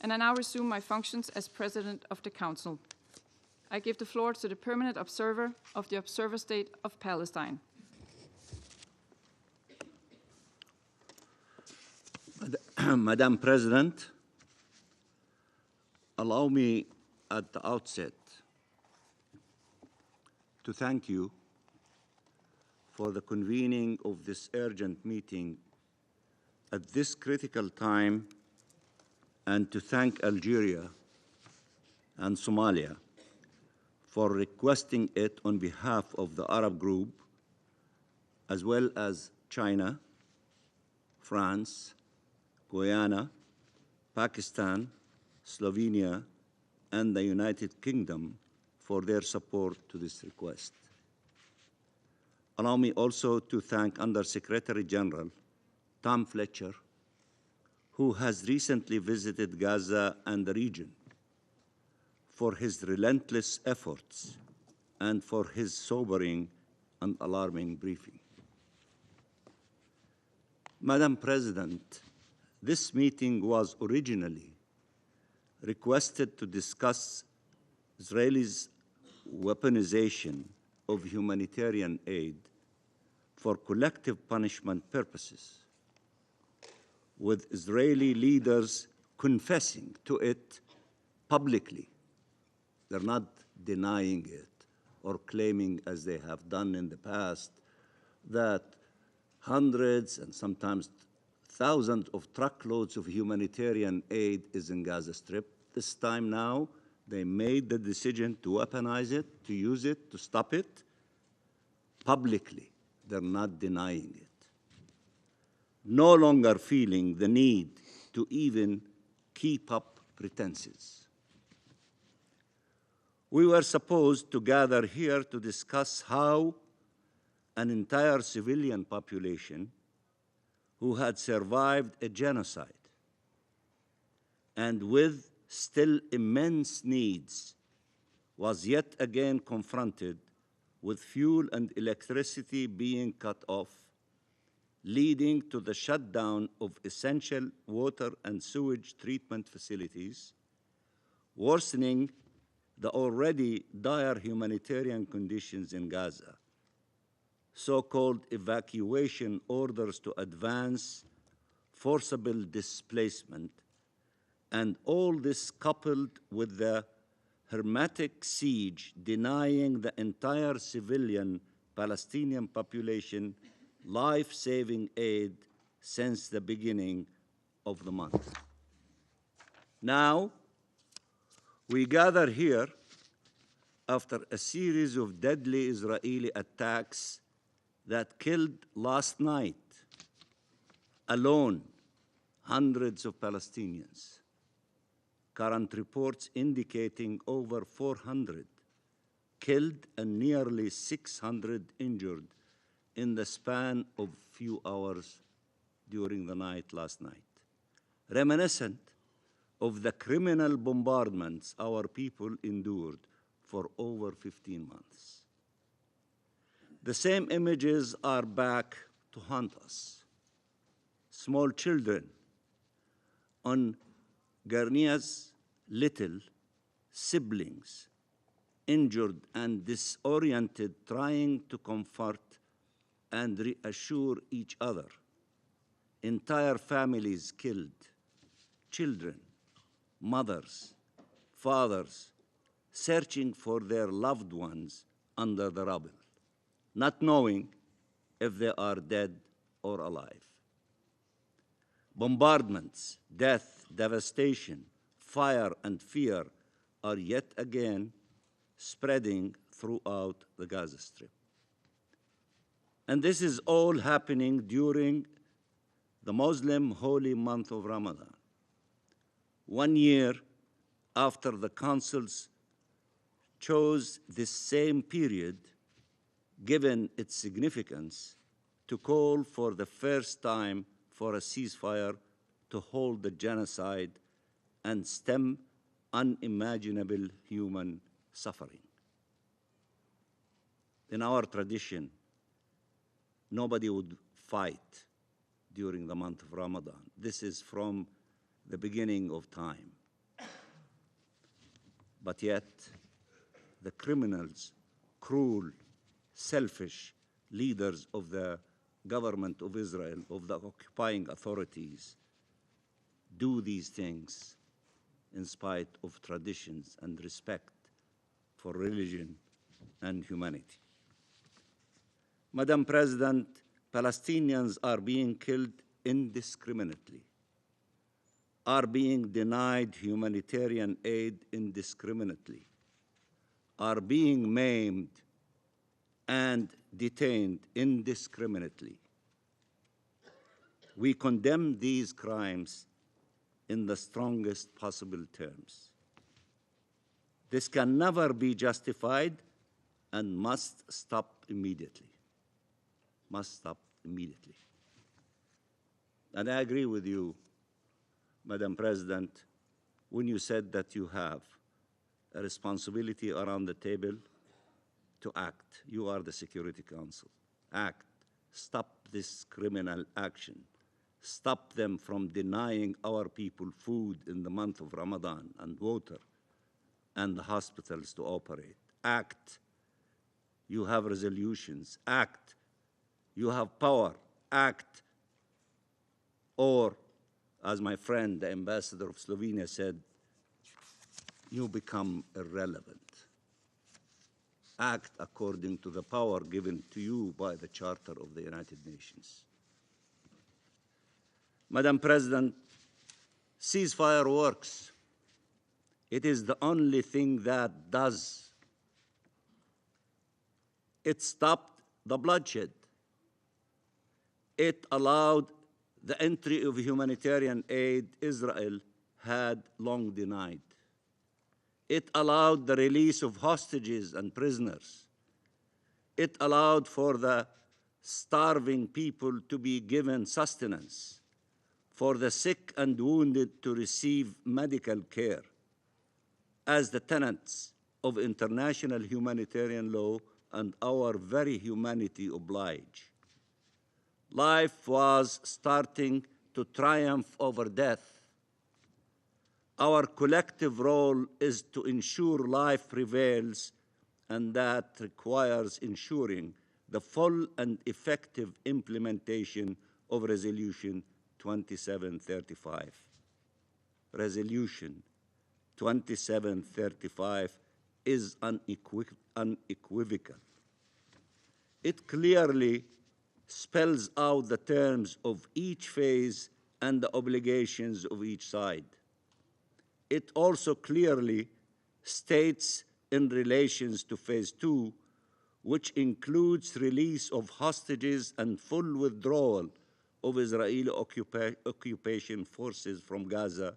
And I now resume my functions as President of the Council. I give the floor to the permanent observer of the Observer State of Palestine. Madam President, allow me at the outset to thank you for the convening of this urgent meeting at this critical time, and to thank Algeria and Somalia for requesting it on behalf of the Arab group, as well as China, France, Guyana, Pakistan, Slovenia, and the United Kingdom for their support to this request. Allow me also to thank Under-Secretary General Tom Fletcher, who has recently visited Gaza and the region, for his relentless efforts and for his sobering and alarming briefing. Madam President, this meeting was originally requested to discuss Israel's weaponization of humanitarian aid for collective punishment purposes, with Israeli leaders confessing to it publicly. They're not denying it or claiming, as they have done in the past, that hundreds and sometimes thousands of truckloads of humanitarian aid is in Gaza Strip. This time now, they made the decision to weaponize it, to use it, to stop it publicly. They're not denying it. No longer feeling the need to even keep up pretenses. We were supposed to gather here to discuss how an entire civilian population who had survived a genocide and with still immense needs was yet again confronted with fuel and electricity being cut off, leading to the shutdown of essential water and sewage treatment facilities, worsening the already dire humanitarian conditions in Gaza, so-called evacuation orders to advance, forcible displacement, and all this coupled with the hermetic siege denying the entire civilian Palestinian population life-saving aid since the beginning of the month. Now, we gather here after a series of deadly Israeli attacks that killed last night alone hundreds of Palestinians. Current reports indicating over 400 killed and nearly 600 injured in the span of few hours during the night last night, reminiscent of the criminal bombardments our people endured for over 15 months. The same images are back to haunt us. Small children on Garnia's little siblings, injured and disoriented, trying to comfort and reassure each other. Entire families killed, children, mothers, fathers, searching for their loved ones under the rubble, not knowing if they are dead or alive. Bombardments, death, devastation, fire, and fear are yet again spreading throughout the Gaza Strip. And this is all happening during the Muslim holy month of Ramadan, 1 year after the councils chose this same period, given its significance, to call for the first time for a ceasefire to hold the genocide and stem unimaginable human suffering. In our tradition, nobody would fight during the month of Ramadan. This is from the beginning of time. But yet, the criminals, cruel, selfish leaders of the government of Israel, of the occupying authorities, do these things in spite of traditions and respect for religion and humanity. Madam President, Palestinians are being killed indiscriminately, are being denied humanitarian aid indiscriminately, are being maimed and detained indiscriminately. We condemn these crimes in the strongest possible terms. This can never be justified and must stop immediately. Must stop immediately. And I agree with you, Madam President, when you said that you have a responsibility around the table to act. You are the Security Council. Act. Stop this criminal action. Stop them from denying our people food in the month of Ramadan and water and the hospitals to operate. Act. You have resolutions. Act. You have power. Act. Or, as my friend, the ambassador of Slovenia said, you become irrelevant. Act according to the power given to you by the Charter of the United Nations. Madam President, ceasefire works. It is the only thing that does. It stopped the bloodshed. It allowed the entry of humanitarian aid Israel had long denied. It allowed the release of hostages and prisoners. It allowed for the starving people to be given sustenance, for the sick and wounded to receive medical care, as the tenets of international humanitarian law and our very humanity oblige. Life was starting to triumph over death. Our collective role is to ensure life prevails, and that requires ensuring the full and effective implementation of Resolution 2735. Resolution 2735 is unequivocal. It clearly spells out the terms of each phase and the obligations of each side. It also clearly states in relations to phase 2, which includes release of hostages and full withdrawal of Israeli occupation forces from Gaza,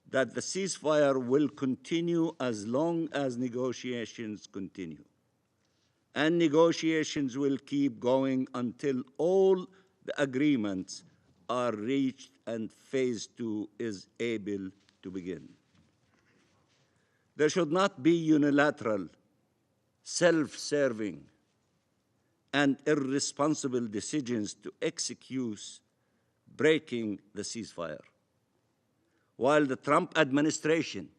that the ceasefire will continue as long as negotiations continue. And negotiations will keep going until all the agreements are reached and phase 2 is able to begin. There should not be unilateral, self-serving, and irresponsible decisions to execute breaking the ceasefire. While the Trump administration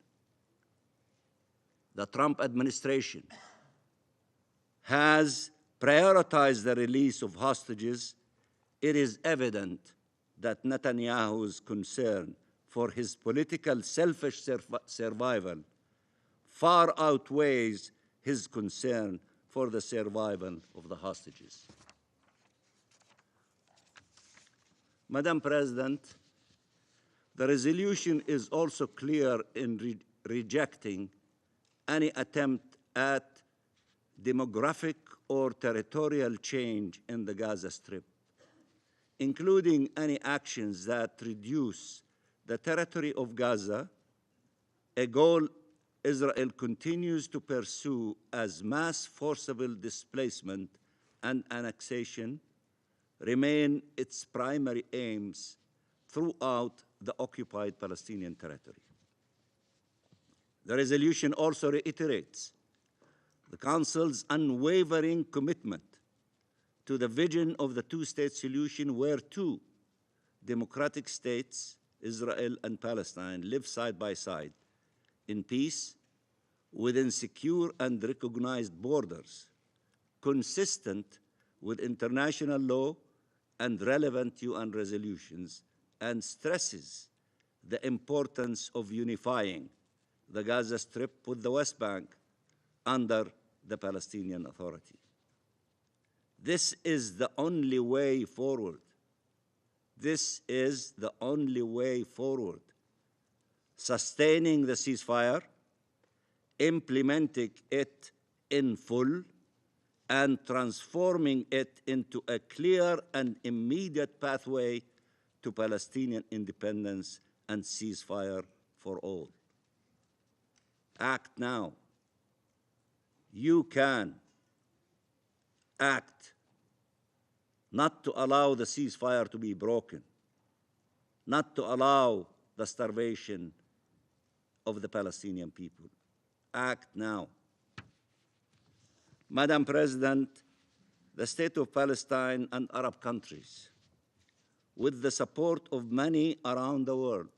has prioritized the release of hostages, it is evident that Netanyahu's concern for his political selfish survival far outweighs his concern for the survival of the hostages. Madam President, the resolution is also clear in rejecting any attempt at demographic or territorial change in the Gaza Strip, including any actions that reduce the territory of Gaza, a goal Israel continues to pursue as mass forcible displacement and annexation remain its primary aims throughout the occupied Palestinian territory. The resolution also reiterates the Council's unwavering commitment to the vision of the two-state solution where two democratic states, Israel and Palestine, live side by side in peace within secure and recognized borders, consistent with international law and relevant UN resolutions, and stresses the importance of unifying the Gaza Strip with the West Bank under the Palestinian Authority. This is the only way forward. This is the only way forward. Sustaining the ceasefire, implementing it in full, and transforming it into a clear and immediate pathway to Palestinian independence and ceasefire for all. Act now. You can act, not to allow the ceasefire to be broken, not to allow the starvation of the Palestinian people. Act now. Madam President, the State of Palestine and Arab countries, with the support of many around the world,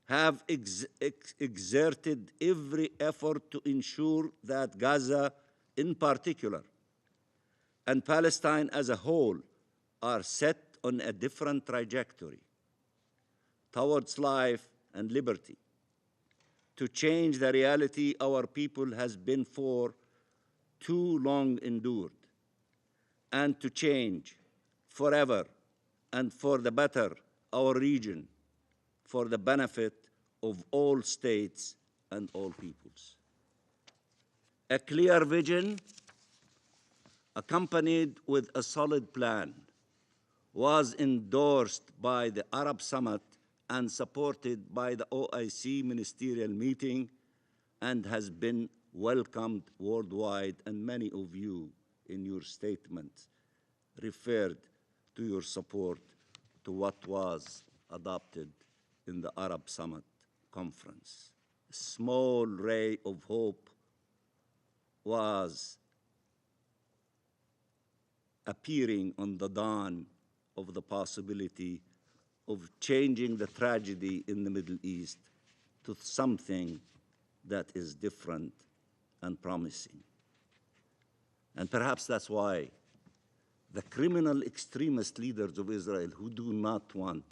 have exerted every effort to ensure that Gaza in particular and Palestine as a whole are set on a different trajectory towards life and liberty, to change the reality our people has been for too long endured, and to change forever and for the better our region, for the benefit of all states and all peoples. A clear vision accompanied with a solid plan was endorsed by the Arab Summit and supported by the OIC ministerial meeting and has been welcomed worldwide, and many of you in your statements referred to your support to what was adopted in the Arab Summit conference. A small ray of hope was appearing on the dawn of the possibility of changing the tragedy in the Middle East to something that is different and promising. And perhaps that's why the criminal extremist leaders of Israel who do not want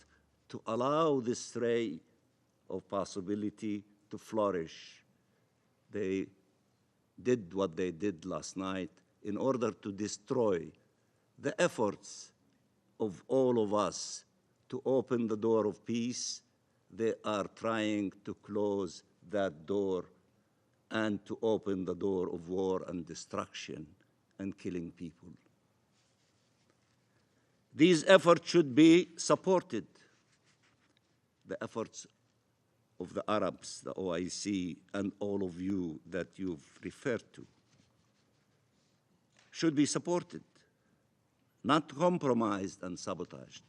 to allow this ray of possibility to flourish, they did what they did last night in order to destroy the efforts of all of us to open the door of peace. They are trying to close that door and to open the door of war and destruction and killing people. These efforts should be supported. The efforts of the Arabs, the OIC, and all of you that you've referred to should be supported, not compromised and sabotaged.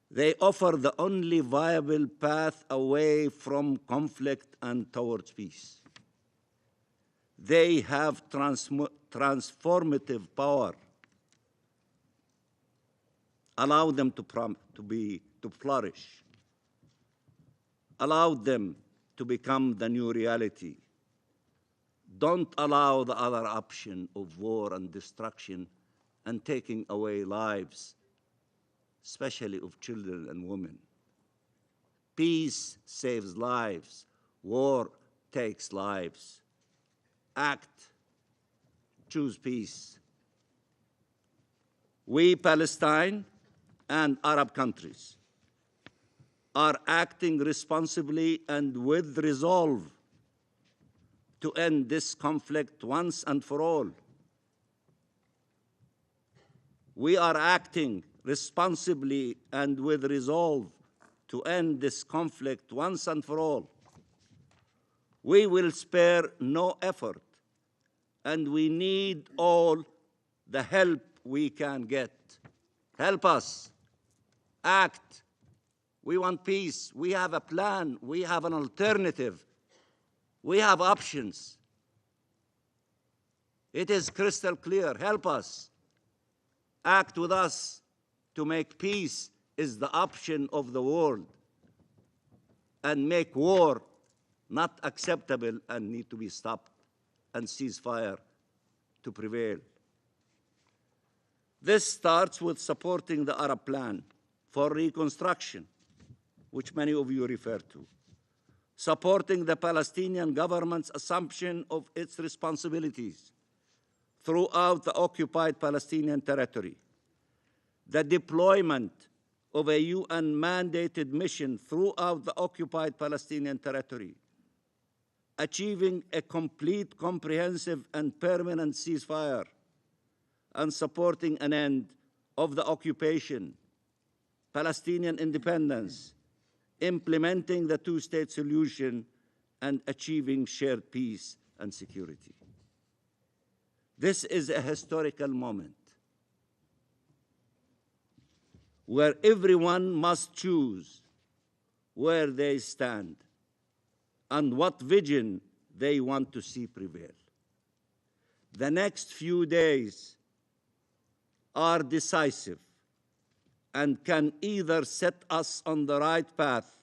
They offer the only viable path away from conflict and towards peace. They have transformative power. Allow them to flourish. Allow them to become the new reality. Don't allow the other option of war and destruction and taking away lives, especially of children and women. Peace saves lives. War takes lives. Act. Choose peace. We, Palestine and Arab countries, are acting responsibly and with resolve to end this conflict once and for all. We are acting responsibly and with resolve to end this conflict once and for all. We will spare no effort, and we need all the help we can get. Help us. Act. We want peace. We have a plan. We have an alternative. We have options. It is crystal clear. Help us. Act with us to make peace is the option of the world, and make war not acceptable and need to be stopped, and ceasefire to prevail. This starts with supporting the Arab plan for reconstruction which many of you refer to, supporting the Palestinian government's assumption of its responsibilities throughout the occupied Palestinian territory, the deployment of a UN-mandated mission throughout the occupied Palestinian territory, achieving a complete, comprehensive, and permanent ceasefire, and supporting an end of the occupation, Palestinian independence, implementing the two-state solution, and achieving shared peace and security. This is a historical moment where everyone must choose where they stand and what vision they want to see prevail. The next few days are decisive and can either set us on the right path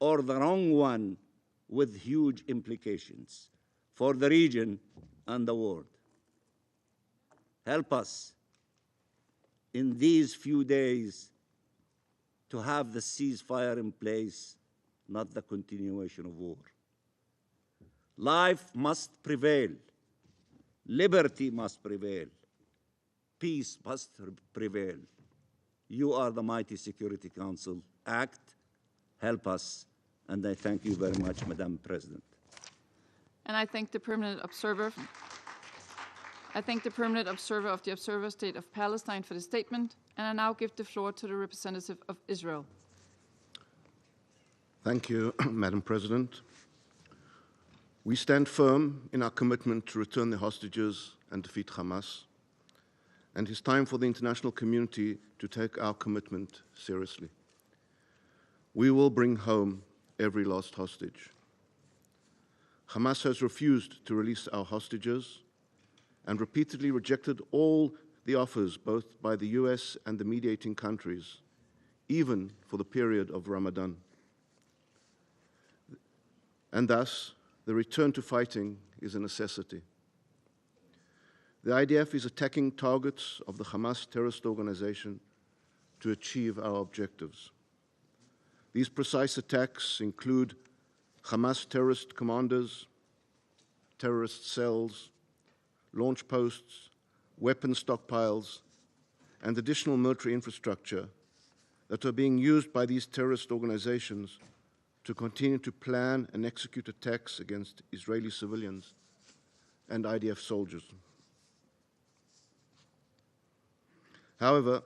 or the wrong one, with huge implications for the region and the world. Help us in these few days to have the ceasefire in place, not the continuation of war. Life must prevail. Liberty must prevail. Peace must prevail. You are the mighty Security Council. Act, help us, and I thank you very much, Madam President. And I thank the permanent observer. I thank the permanent observer of the Observer State of Palestine for the statement, and I now give the floor to the representative of Israel. Thank you, Madam President. We stand firm in our commitment to return the hostages and defeat Hamas, and it's time for the international community to take our commitment seriously. We will bring home every lost hostage. Hamas has refused to release our hostages and repeatedly rejected all the offers, both by the US and the mediating countries, even for the period of Ramadan. And thus, the return to fighting is a necessity. The IDF is attacking targets of the Hamas terrorist organization to achieve our objectives. These precise attacks include Hamas terrorist commanders, terrorist cells, launch posts, weapon stockpiles, and additional military infrastructure that are being used by these terrorist organizations to continue to plan and execute attacks against Israeli civilians and IDF soldiers. However,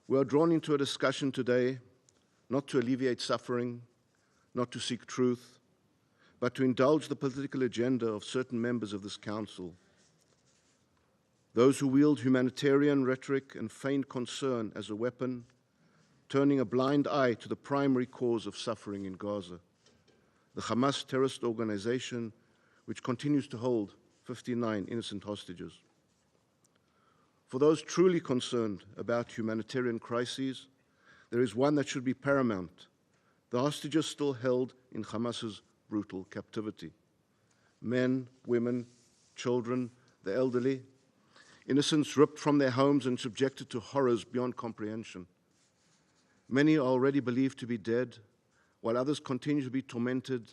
we are drawn into a discussion today not to alleviate suffering, not to seek truth, but to indulge the political agenda of certain members of this Council, those who wield humanitarian rhetoric and feign concern as a weapon, turning a blind eye to the primary cause of suffering in Gaza, the Hamas terrorist organization, which continues to hold 59 innocent hostages. For those truly concerned about humanitarian crises, there is one that should be paramount: the hostages still held in Hamas's brutal captivity. Men, women, children, the elderly, innocents ripped from their homes and subjected to horrors beyond comprehension. Many are already believed to be dead, while others continue to be tormented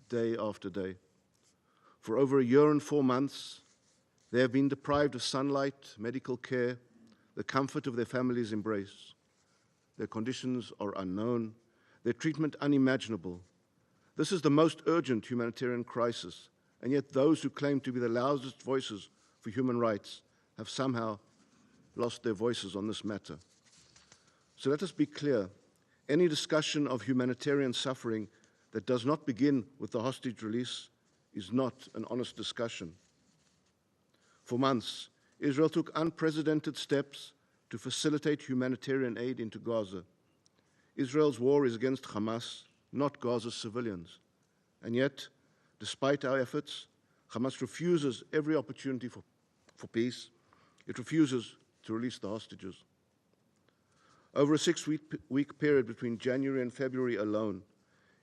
day after day. For over a year and 4 months, they have been deprived of sunlight, medical care, the comfort of their family's embrace. Their conditions are unknown, their treatment unimaginable. This is the most urgent humanitarian crisis, and yet those who claim to be the loudest voices for human rights have somehow lost their voices on this matter. So let us be clear: any discussion of humanitarian suffering that does not begin with the hostage release is not an honest discussion. For months, Israel took unprecedented steps to facilitate humanitarian aid into Gaza. Israel's war is against Hamas, not Gaza's civilians. And yet, despite our efforts, Hamas refuses every opportunity for peace. It refuses to release the hostages. Over a 6-week period between January and February alone,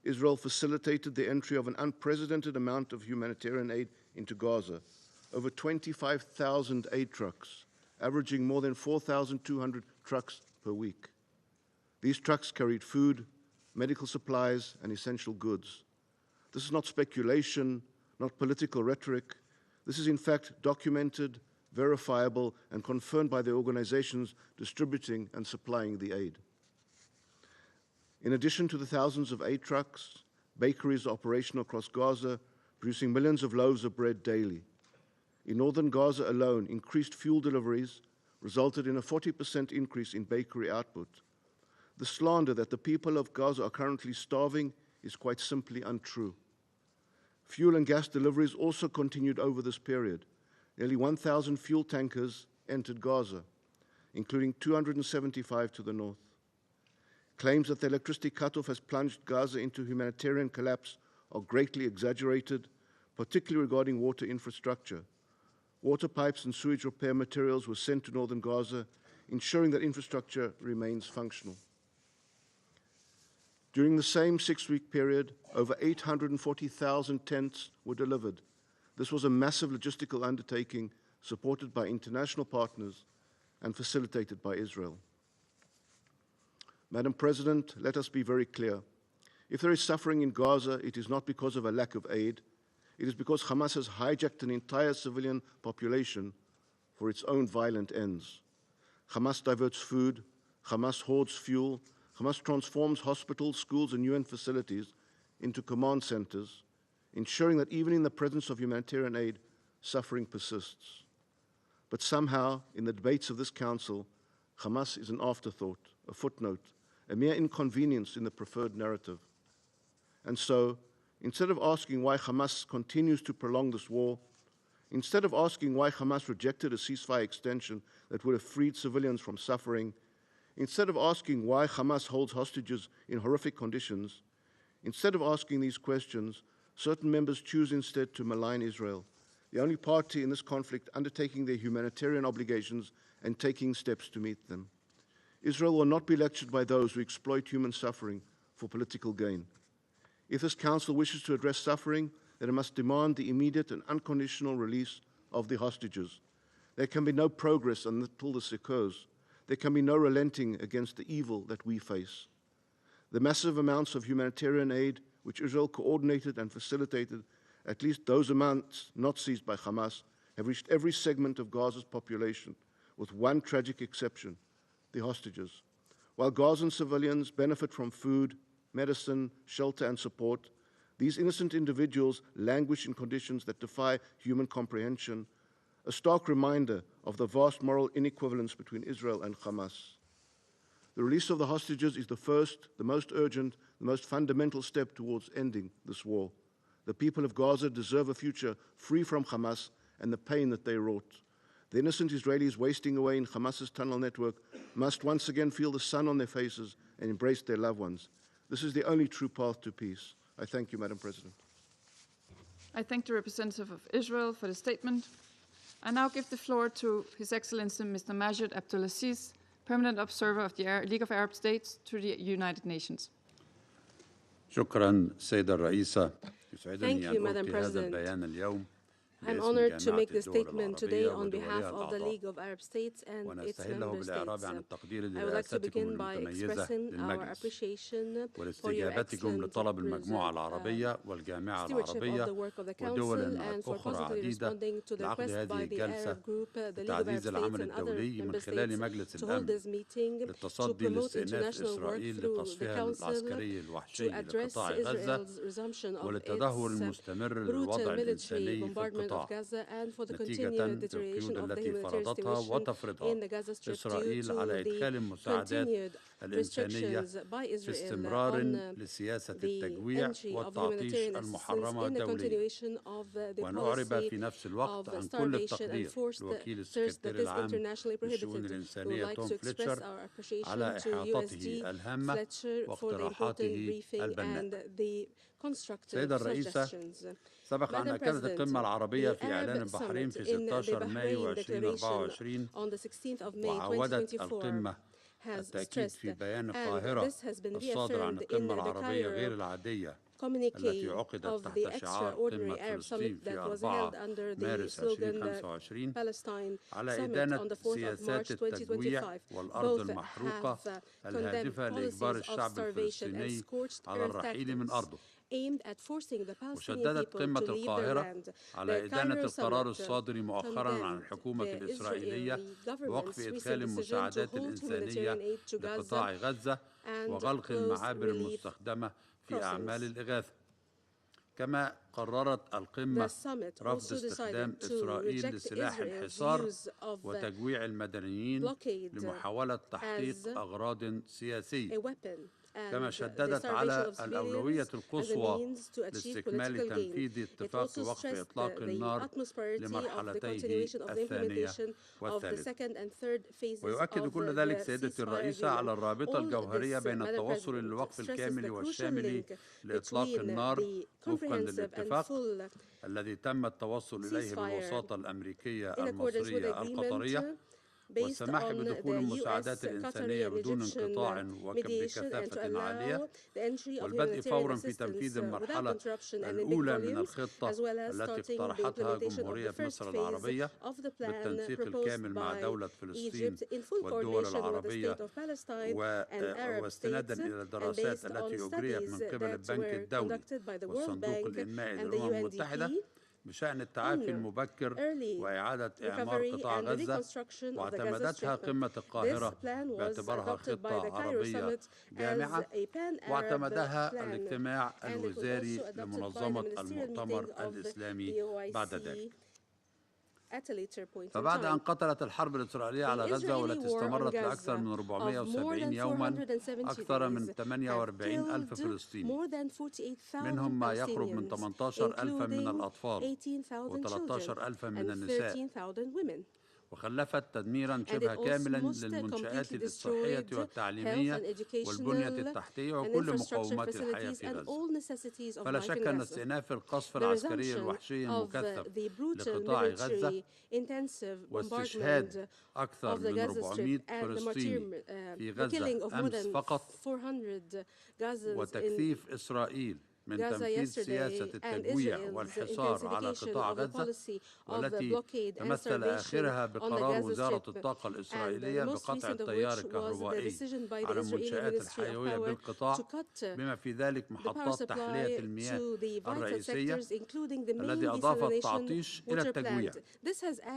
Israel facilitated the entry of an unprecedented amount of humanitarian aid into Gaza, over 25,000 aid trucks, averaging more than 4,200 trucks per week. These trucks carried food, medical supplies, and essential goods. This is not speculation, not political rhetoric. This is in fact documented, verifiable, and confirmed by the organizations distributing and supplying the aid. In addition to the thousands of aid trucks, bakeries are operational across Gaza, producing millions of loaves of bread daily. In northern Gaza alone, increased fuel deliveries resulted in a 40% increase in bakery output. The slander that the people of Gaza are currently starving is quite simply untrue. Fuel and gas deliveries also continued over this period. Nearly 1,000 fuel tankers entered Gaza, including 275 to the north. Claims that the electricity cutoff has plunged Gaza into humanitarian collapse are greatly exaggerated, particularly regarding water infrastructure. Water pipes and sewage repair materials were sent to northern Gaza, ensuring that infrastructure remains functional. During the same 6-week period, over 840,000 tents were delivered. This was a massive logistical undertaking supported by international partners and facilitated by Israel. Madam President, let us be very clear. If there is suffering in Gaza, it is not because of a lack of aid. It is because Hamas has hijacked an entire civilian population for its own violent ends. Hamas diverts food, Hamas hoards fuel, Hamas transforms hospitals, schools, and UN facilities into command centers, ensuring that even in the presence of humanitarian aid, suffering persists. But somehow, in the debates of this Council, Hamas is an afterthought, a footnote, a mere inconvenience in the preferred narrative. And so, instead of asking why Hamas continues to prolong this war, instead of asking why Hamas rejected a ceasefire extension that would have freed civilians from suffering, instead of asking why Hamas holds hostages in horrific conditions, instead of asking these questions, certain members choose instead to malign Israel, the only party in this conflict undertaking their humanitarian obligations and taking steps to meet them. Israel will not be lectured by those who exploit human suffering for political gain. If this Council wishes to address suffering, then it must demand the immediate and unconditional release of the hostages. There can be no progress until this occurs. There can be no relenting against the evil that we face. The massive amounts of humanitarian aid which Israel coordinated and facilitated, at least those amounts not seized by Hamas, have reached every segment of Gaza's population, with one tragic exception: the hostages. While Gazan civilians benefit from food, medicine, shelter, and support, these innocent individuals languish in conditions that defy human comprehension, a stark reminder of the vast moral inequivalence between Israel and Hamas. The release of the hostages is the first, the most urgent, the most fundamental step towards ending this war. The people of Gaza deserve a future free from Hamas and the pain that they wrought. The innocent Israelis wasting away in Hamas's tunnel network must once again feel the sun on their faces and embrace their loved ones. This is the only true path to peace. I thank you, Madam President. I thank the representative of Israel for the statement. I now give the floor to His Excellency Mr. Majid Abdulaziz, Permanent Observer of the League of Arab States to the United Nations. شكرا سيدة الرئيسة. يسعدني أن ألقي هذا البيان اليوم. I'm honored to make this statement today on behalf of the League of Arab States and its member states. I would like to begin by expressing our appreciation for your excellent stewardship of the work of the Council and for positively responding to the request by the Arab Group, the League of Arab States and other member states to hold this meeting to promote international work through the Council to address Israel's resumption of its brutal military bombardment of Gaza and for the continued deterioration of the humanitarian situation in the Gaza Strip due to the continued restrictions by Israel on the entry of humanitarian assistance in the continuation of the policy of starvation and forced thirst that is internationally prohibited. We would like to express our appreciation to USG Fletcher for the important briefing and the constructive suggestions. سبق أن أكدت القمة العربية في إعلان البحرين في 16 مايو 2024 وعودت القمة التأكيد في بيان القاهرة الصادر عن القمة العربية غير العادية التي عقدت تحت شعار قمة فلسطين في 4 مارس 2025 على إدانة سياسات التجويع والأرض المحروقة الهادفة لإجبار الشعب الفلسطيني على الرحيل من أرضه. وشددت قمة القاهرة على إدانة القرار الصادر مؤخرا عن الحكومة الإسرائيلية بوقف إدخال المساعدات الإنسانية لقطاع غزة وغلق المعابر المستخدمة في أعمال الإغاثة. كما قررت القمة رفض استخدام إسرائيل لسلاح الحصار وتجويع المدنيين لمحاولة تحقيق أغراض سياسية. كما شددت على الأولوية القصوى لاستكمال تنفيذ اتفاق وقف إطلاق النار لمرحلتيه الثانية والثالثة. ويؤكد كل ذلك سيدة الرئيسة على الرابطة الجوهرية بين التوصل للوقف الكامل والشامل لإطلاق النار وفقا للاتفاق الذي تم التوصل إليه بالوساطة الأمريكية المصرية القطرية، والسماح بدخول المساعدات الإنسانية بدون انقطاع وبكثافة عالية، والبدء فورا في تنفيذ المرحلة الأولى من الخطة التي اقترحتها جمهورية مصر العربية بالتنسيق الكامل مع دولة فلسطين والدول العربية، واستنادا إلى الدراسات التي أجريت من قبل البنك الدولي والصندوق الإنمائي للأمم المتحدة بشأن التعافي المبكر وإعادة إعمار قطاع غزة، واعتمدتها قمة القاهرة باعتبارها خطة عربية جامعة، واعتمدها الاجتماع الوزاري لمنظمة المؤتمر الإسلامي بعد ذلك. فبعد أن قتلت الحرب الإسرائيلية على غزة والتي استمرت لأكثر من 470 يوما أكثر من 48,000 فلسطيني، منهم ما يقرب من 18,000 من الأطفال و13,000 من النساء، وخلفت تدميرا شبه كاملا للمنشآت الصحية والتعليمية والبنية التحتية وكل مقومات الحياة في غزة. فلا شك أن استئناف القصف العسكري الوحشي المكثف لقطاع غزة واستشهاد أكثر من 400 فلسطيني في غزة أمس فقط، وتكثيف إسرائيل من تنفيذ سياسة التجويع والحصار على قطاع غزة، والتي تمثل آخرها بقرار وزارة الطاقة الإسرائيلية بقطع التيار الكهربائي على المنشآت الحيوية بالقطاع، بما في ذلك محطات تحلية المياه الرئيسية، الذي أضاف التعطيش إلى التجويع،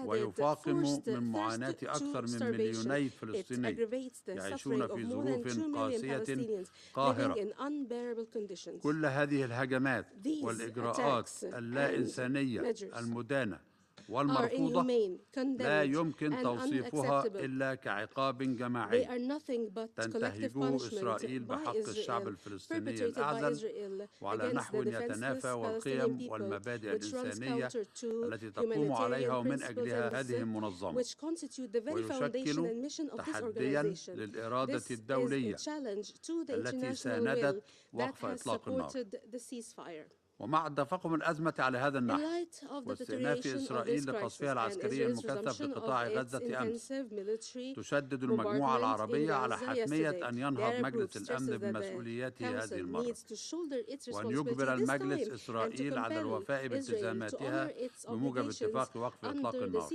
ويفاقم من معاناة أكثر من 2 مليون فلسطيني يعيشون في ظروف قاسية قاهرة. كل هذه الهجمات والإجراءات اللا إنسانية المدانة والمرفوضة لا يمكن توصيفها إلا كعقاب جماعي تنتهجه إسرائيل بحق الشعب الفلسطيني الأعزل، وعلى نحو يتنافى والقيم والمبادئ الإنسانية التي تقوم عليها ومن أجلها هذه المنظمة، ويشكل تحديا للإرادة الدولية التي ساندت وقف إطلاق النار. ومع تفاقم الأزمة على هذا النحو واستئناف إسرائيل لقصفها العسكري المكثف لقطاع غزة أمس، تشدد المجموعة العربية على حتمية أن ينهض مجلس الأمن بمسؤولياته هذه المرة، وأن يجبر المجلس إسرائيل على الوفاء بالتزاماتها بموجب اتفاق وقف إطلاق النار،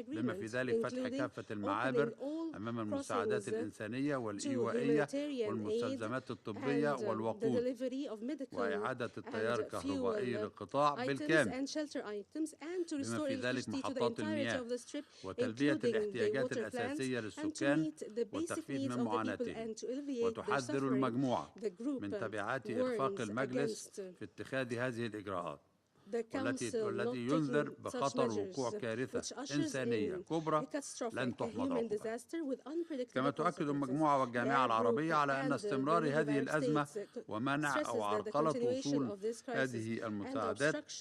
بما في ذلك فتح كافة المعابر أمام المساعدات الإنسانية والإيوائية والمستلزمات الطبية والوقود، وإعادة التيار الكهربائي للقطاع بالكامل، بما في ذلك محطات المياه وتلبية الاحتياجات الأساسية للسكان والتخفيف من معاناتهم. وتحذر المجموعة من تبعات إخفاق المجلس في اتخاذ هذه الإجراءات، والتي ينذر بخطر وقوع كارثة إنسانية كبرى لن تحمد عقباها. كما تؤكد المجموعة والجامعة العربية على أن استمرار هذه الأزمة ومنع أو عرقلة وصول هذه المساعدات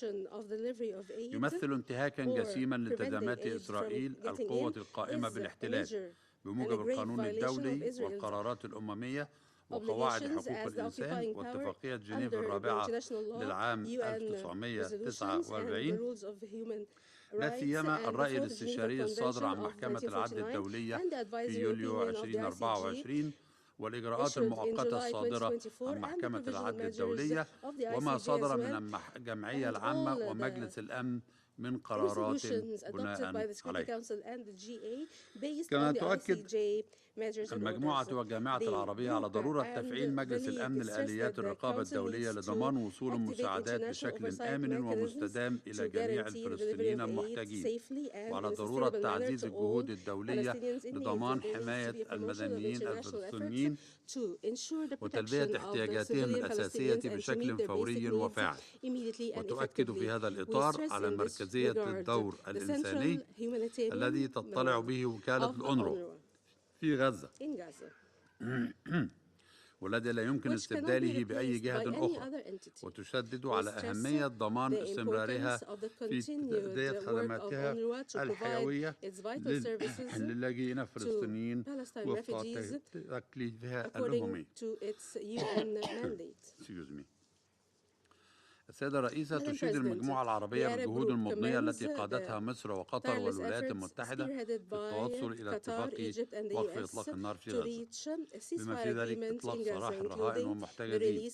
يمثل انتهاكا جسيما لالتزامات إسرائيل القوة القائمة بالاحتلال بموجب القانون الدولي والقرارات الأممية وقواعد حقوق الإنسان واتفاقية جنيف الرابعة للعام 1949، لا سيما الرأي الاستشاري الصادر عن محكمة العدل الدولية في يوليو 2024 والإجراءات المؤقتة الصادرة عن محكمة العدل الدولية وما صدر من الجمعية العامة ومجلس الأمن من قرارات بناء عليها. كما تؤكد المجموعة والجامعة العربية على ضرورة تفعيل مجلس الأمن لآليات الرقابة الدولية لضمان وصول المساعدات بشكل آمن ومستدام إلى جميع الفلسطينيين المحتاجين، وعلى ضرورة تعزيز الجهود الدولية لضمان حماية المدنيين الفلسطينيين وتلبية احتياجاتهم الأساسية بشكل فوري وفاعل. وتؤكد في هذا الإطار على مركزية الدور الإنساني الذي تطلع به وكالة الأونروا في غزة والذي لا يمكن استبداله بأي جهة أخرى، وتشدد على أهمية ضمان استمرارها في تأدية خدماتها الحيوية للاجئين الفلسطينيين وفق تكليفها الأممي. السيدة الرئيسة، تشيد المجموعة العربية بالجهود المضنية التي قادتها مصر وقطر والولايات المتحدة في التوصل إلى اتفاق وقف إطلاق النار في غزة، بما في ذلك إطلاق سراح الرهائن والمحتجزين.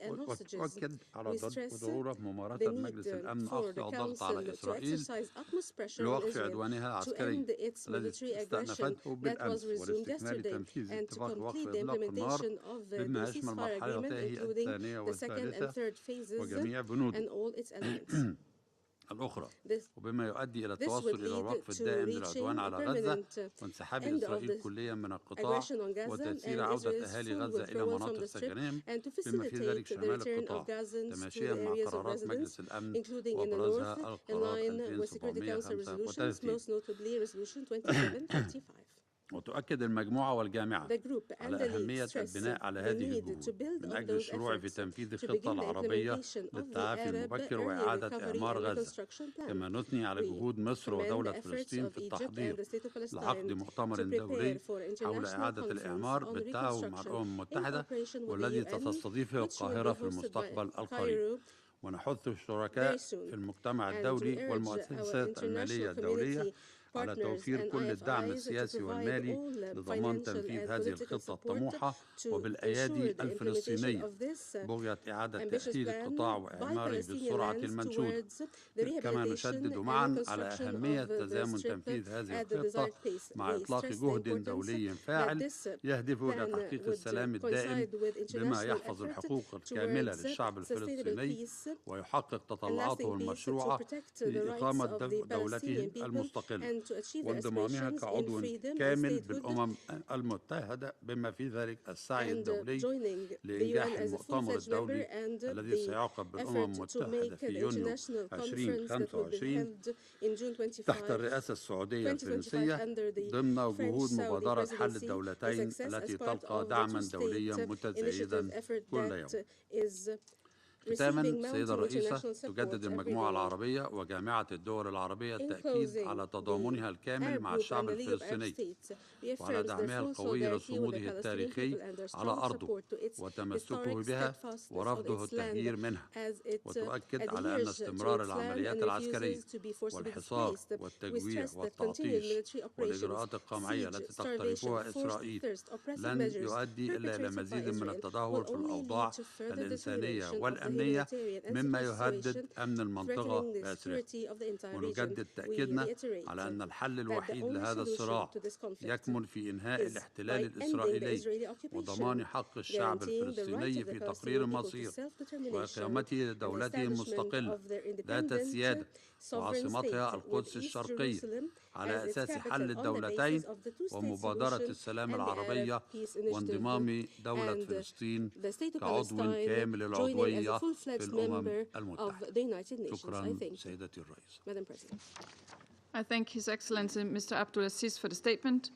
وتؤكد على ضرورة ممارسة مجلس الأمن أقصى الضغط على إسرائيل لوقف عدوانها العسكري الذي استأنفته بالأمس والاستكمال تنفيذ اتفاق وقف إطلاق النار بما يشمل مرحلته الثانية والثالثة وجميع بنوده الأخرى، وبما يؤدي إلى التوصل إلى الوقف الدائم للعدوان على غزة وانسحاب إسرائيل كليا من القطاع وتيسير عودة أهالي غزة إلى مناطق سكنهم بما في ذلك شمال القطاع، تماشيا مع قرارات مجلس الأمن وأبرزها القرار 2735. وتؤكد المجموعة والجامعة على أهمية البناء على هذه الجهود من أجل الشروع في تنفيذ الخطة العربية للتعافي المبكر وإعادة إعمار غزة، كما نثني على جهود مصر ودولة فلسطين في التحضير لعقد مؤتمر دولي حول إعادة الإعمار بالتعاون مع الأمم المتحدة والذي ستستضيفه القاهرة في المستقبل القريب. ونحث الشركاء في المجتمع الدولي والمؤسسات المالية الدولية على توفير كل الدعم السياسي والمالي لضمان تنفيذ هذه الخطة الطموحة وبالأيادي الفلسطينية بغية إعادة تأهيل القطاع وإعماره بالسرعة المنشودة. كما نشدد معا على أهمية تزامن تنفيذ هذه الخطة مع إطلاق جهد دولي فاعل يهدف إلى تحقيق السلام الدائم بما يحفظ الحقوق الكاملة للشعب الفلسطيني ويحقق تطلعاته المشروعة لإقامة دولته المستقلة وانضمامها كعضو كامل بالأمم المتحدة بما في ذلك السعي الدولي لإنجاح المؤتمر الدولي الذي سيعقد بالأمم المتحدة في يونيو 2025 تحت الرئاسة السعودية الفرنسية ضمن جهود مبادرة حل الدولتين التي تلقى دعما دوليا متزايدا كل يوم. ختاما، السيدة الرئيسة، تجدد المجموعة العربية وجامعة الدول العربية التأكيد على تضامنها الكامل مع الشعب الفلسطيني وعلى دعمها القوي لصموده التاريخي على أرضه وتمسكه بها ورفضه التهجير منها. وتؤكد على أن استمرار العمليات العسكرية والحصار والتجويع والتعطيش والإجراءات القمعية التي تقترفها إسرائيل لن يؤدي إلا إلى مزيد من التدهور في الأوضاع الإنسانية والأمنية مما يهدد أمن المنطقة بأسرها. ونجدد تأكيدنا على أن الحل الوحيد لهذا الصراع يكمن في إنهاء الاحتلال الإسرائيلي وضمان حق الشعب الفلسطيني في تقرير المصير وإقامته لدولته المستقلة ذات السيادة وعاصمتها القدس الشرقية على أساس حل الدولتين ومبادرة السلام العربية وانضمام دولة فلسطين كعضو كامل العضوية في الأمم المتحدة. شكرا سيدتي الرئيسة. I thank His Excellency Mr. Abdulaziz for the statement.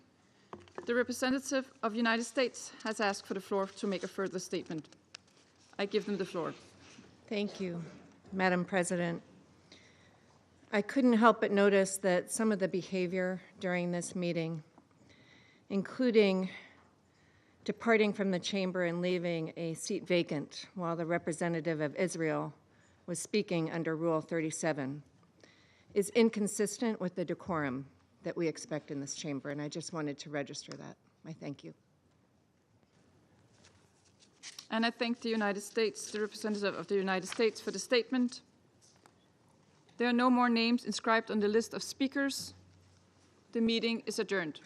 The representative of the United States has asked for the floor to make a further statement. I give them the floor. Thank you, Madam President. I couldn't help but notice that some of the behavior during this meeting, including departing from the chamber and leaving a seat vacant while the representative of Israel was speaking under Rule 37, is inconsistent with the decorum that we expect in this chamber, and I just wanted to register that. I thank you. And I thank the United States, the representative of the United States, for the statement. There are no more names inscribed on the list of speakers. The meeting is adjourned.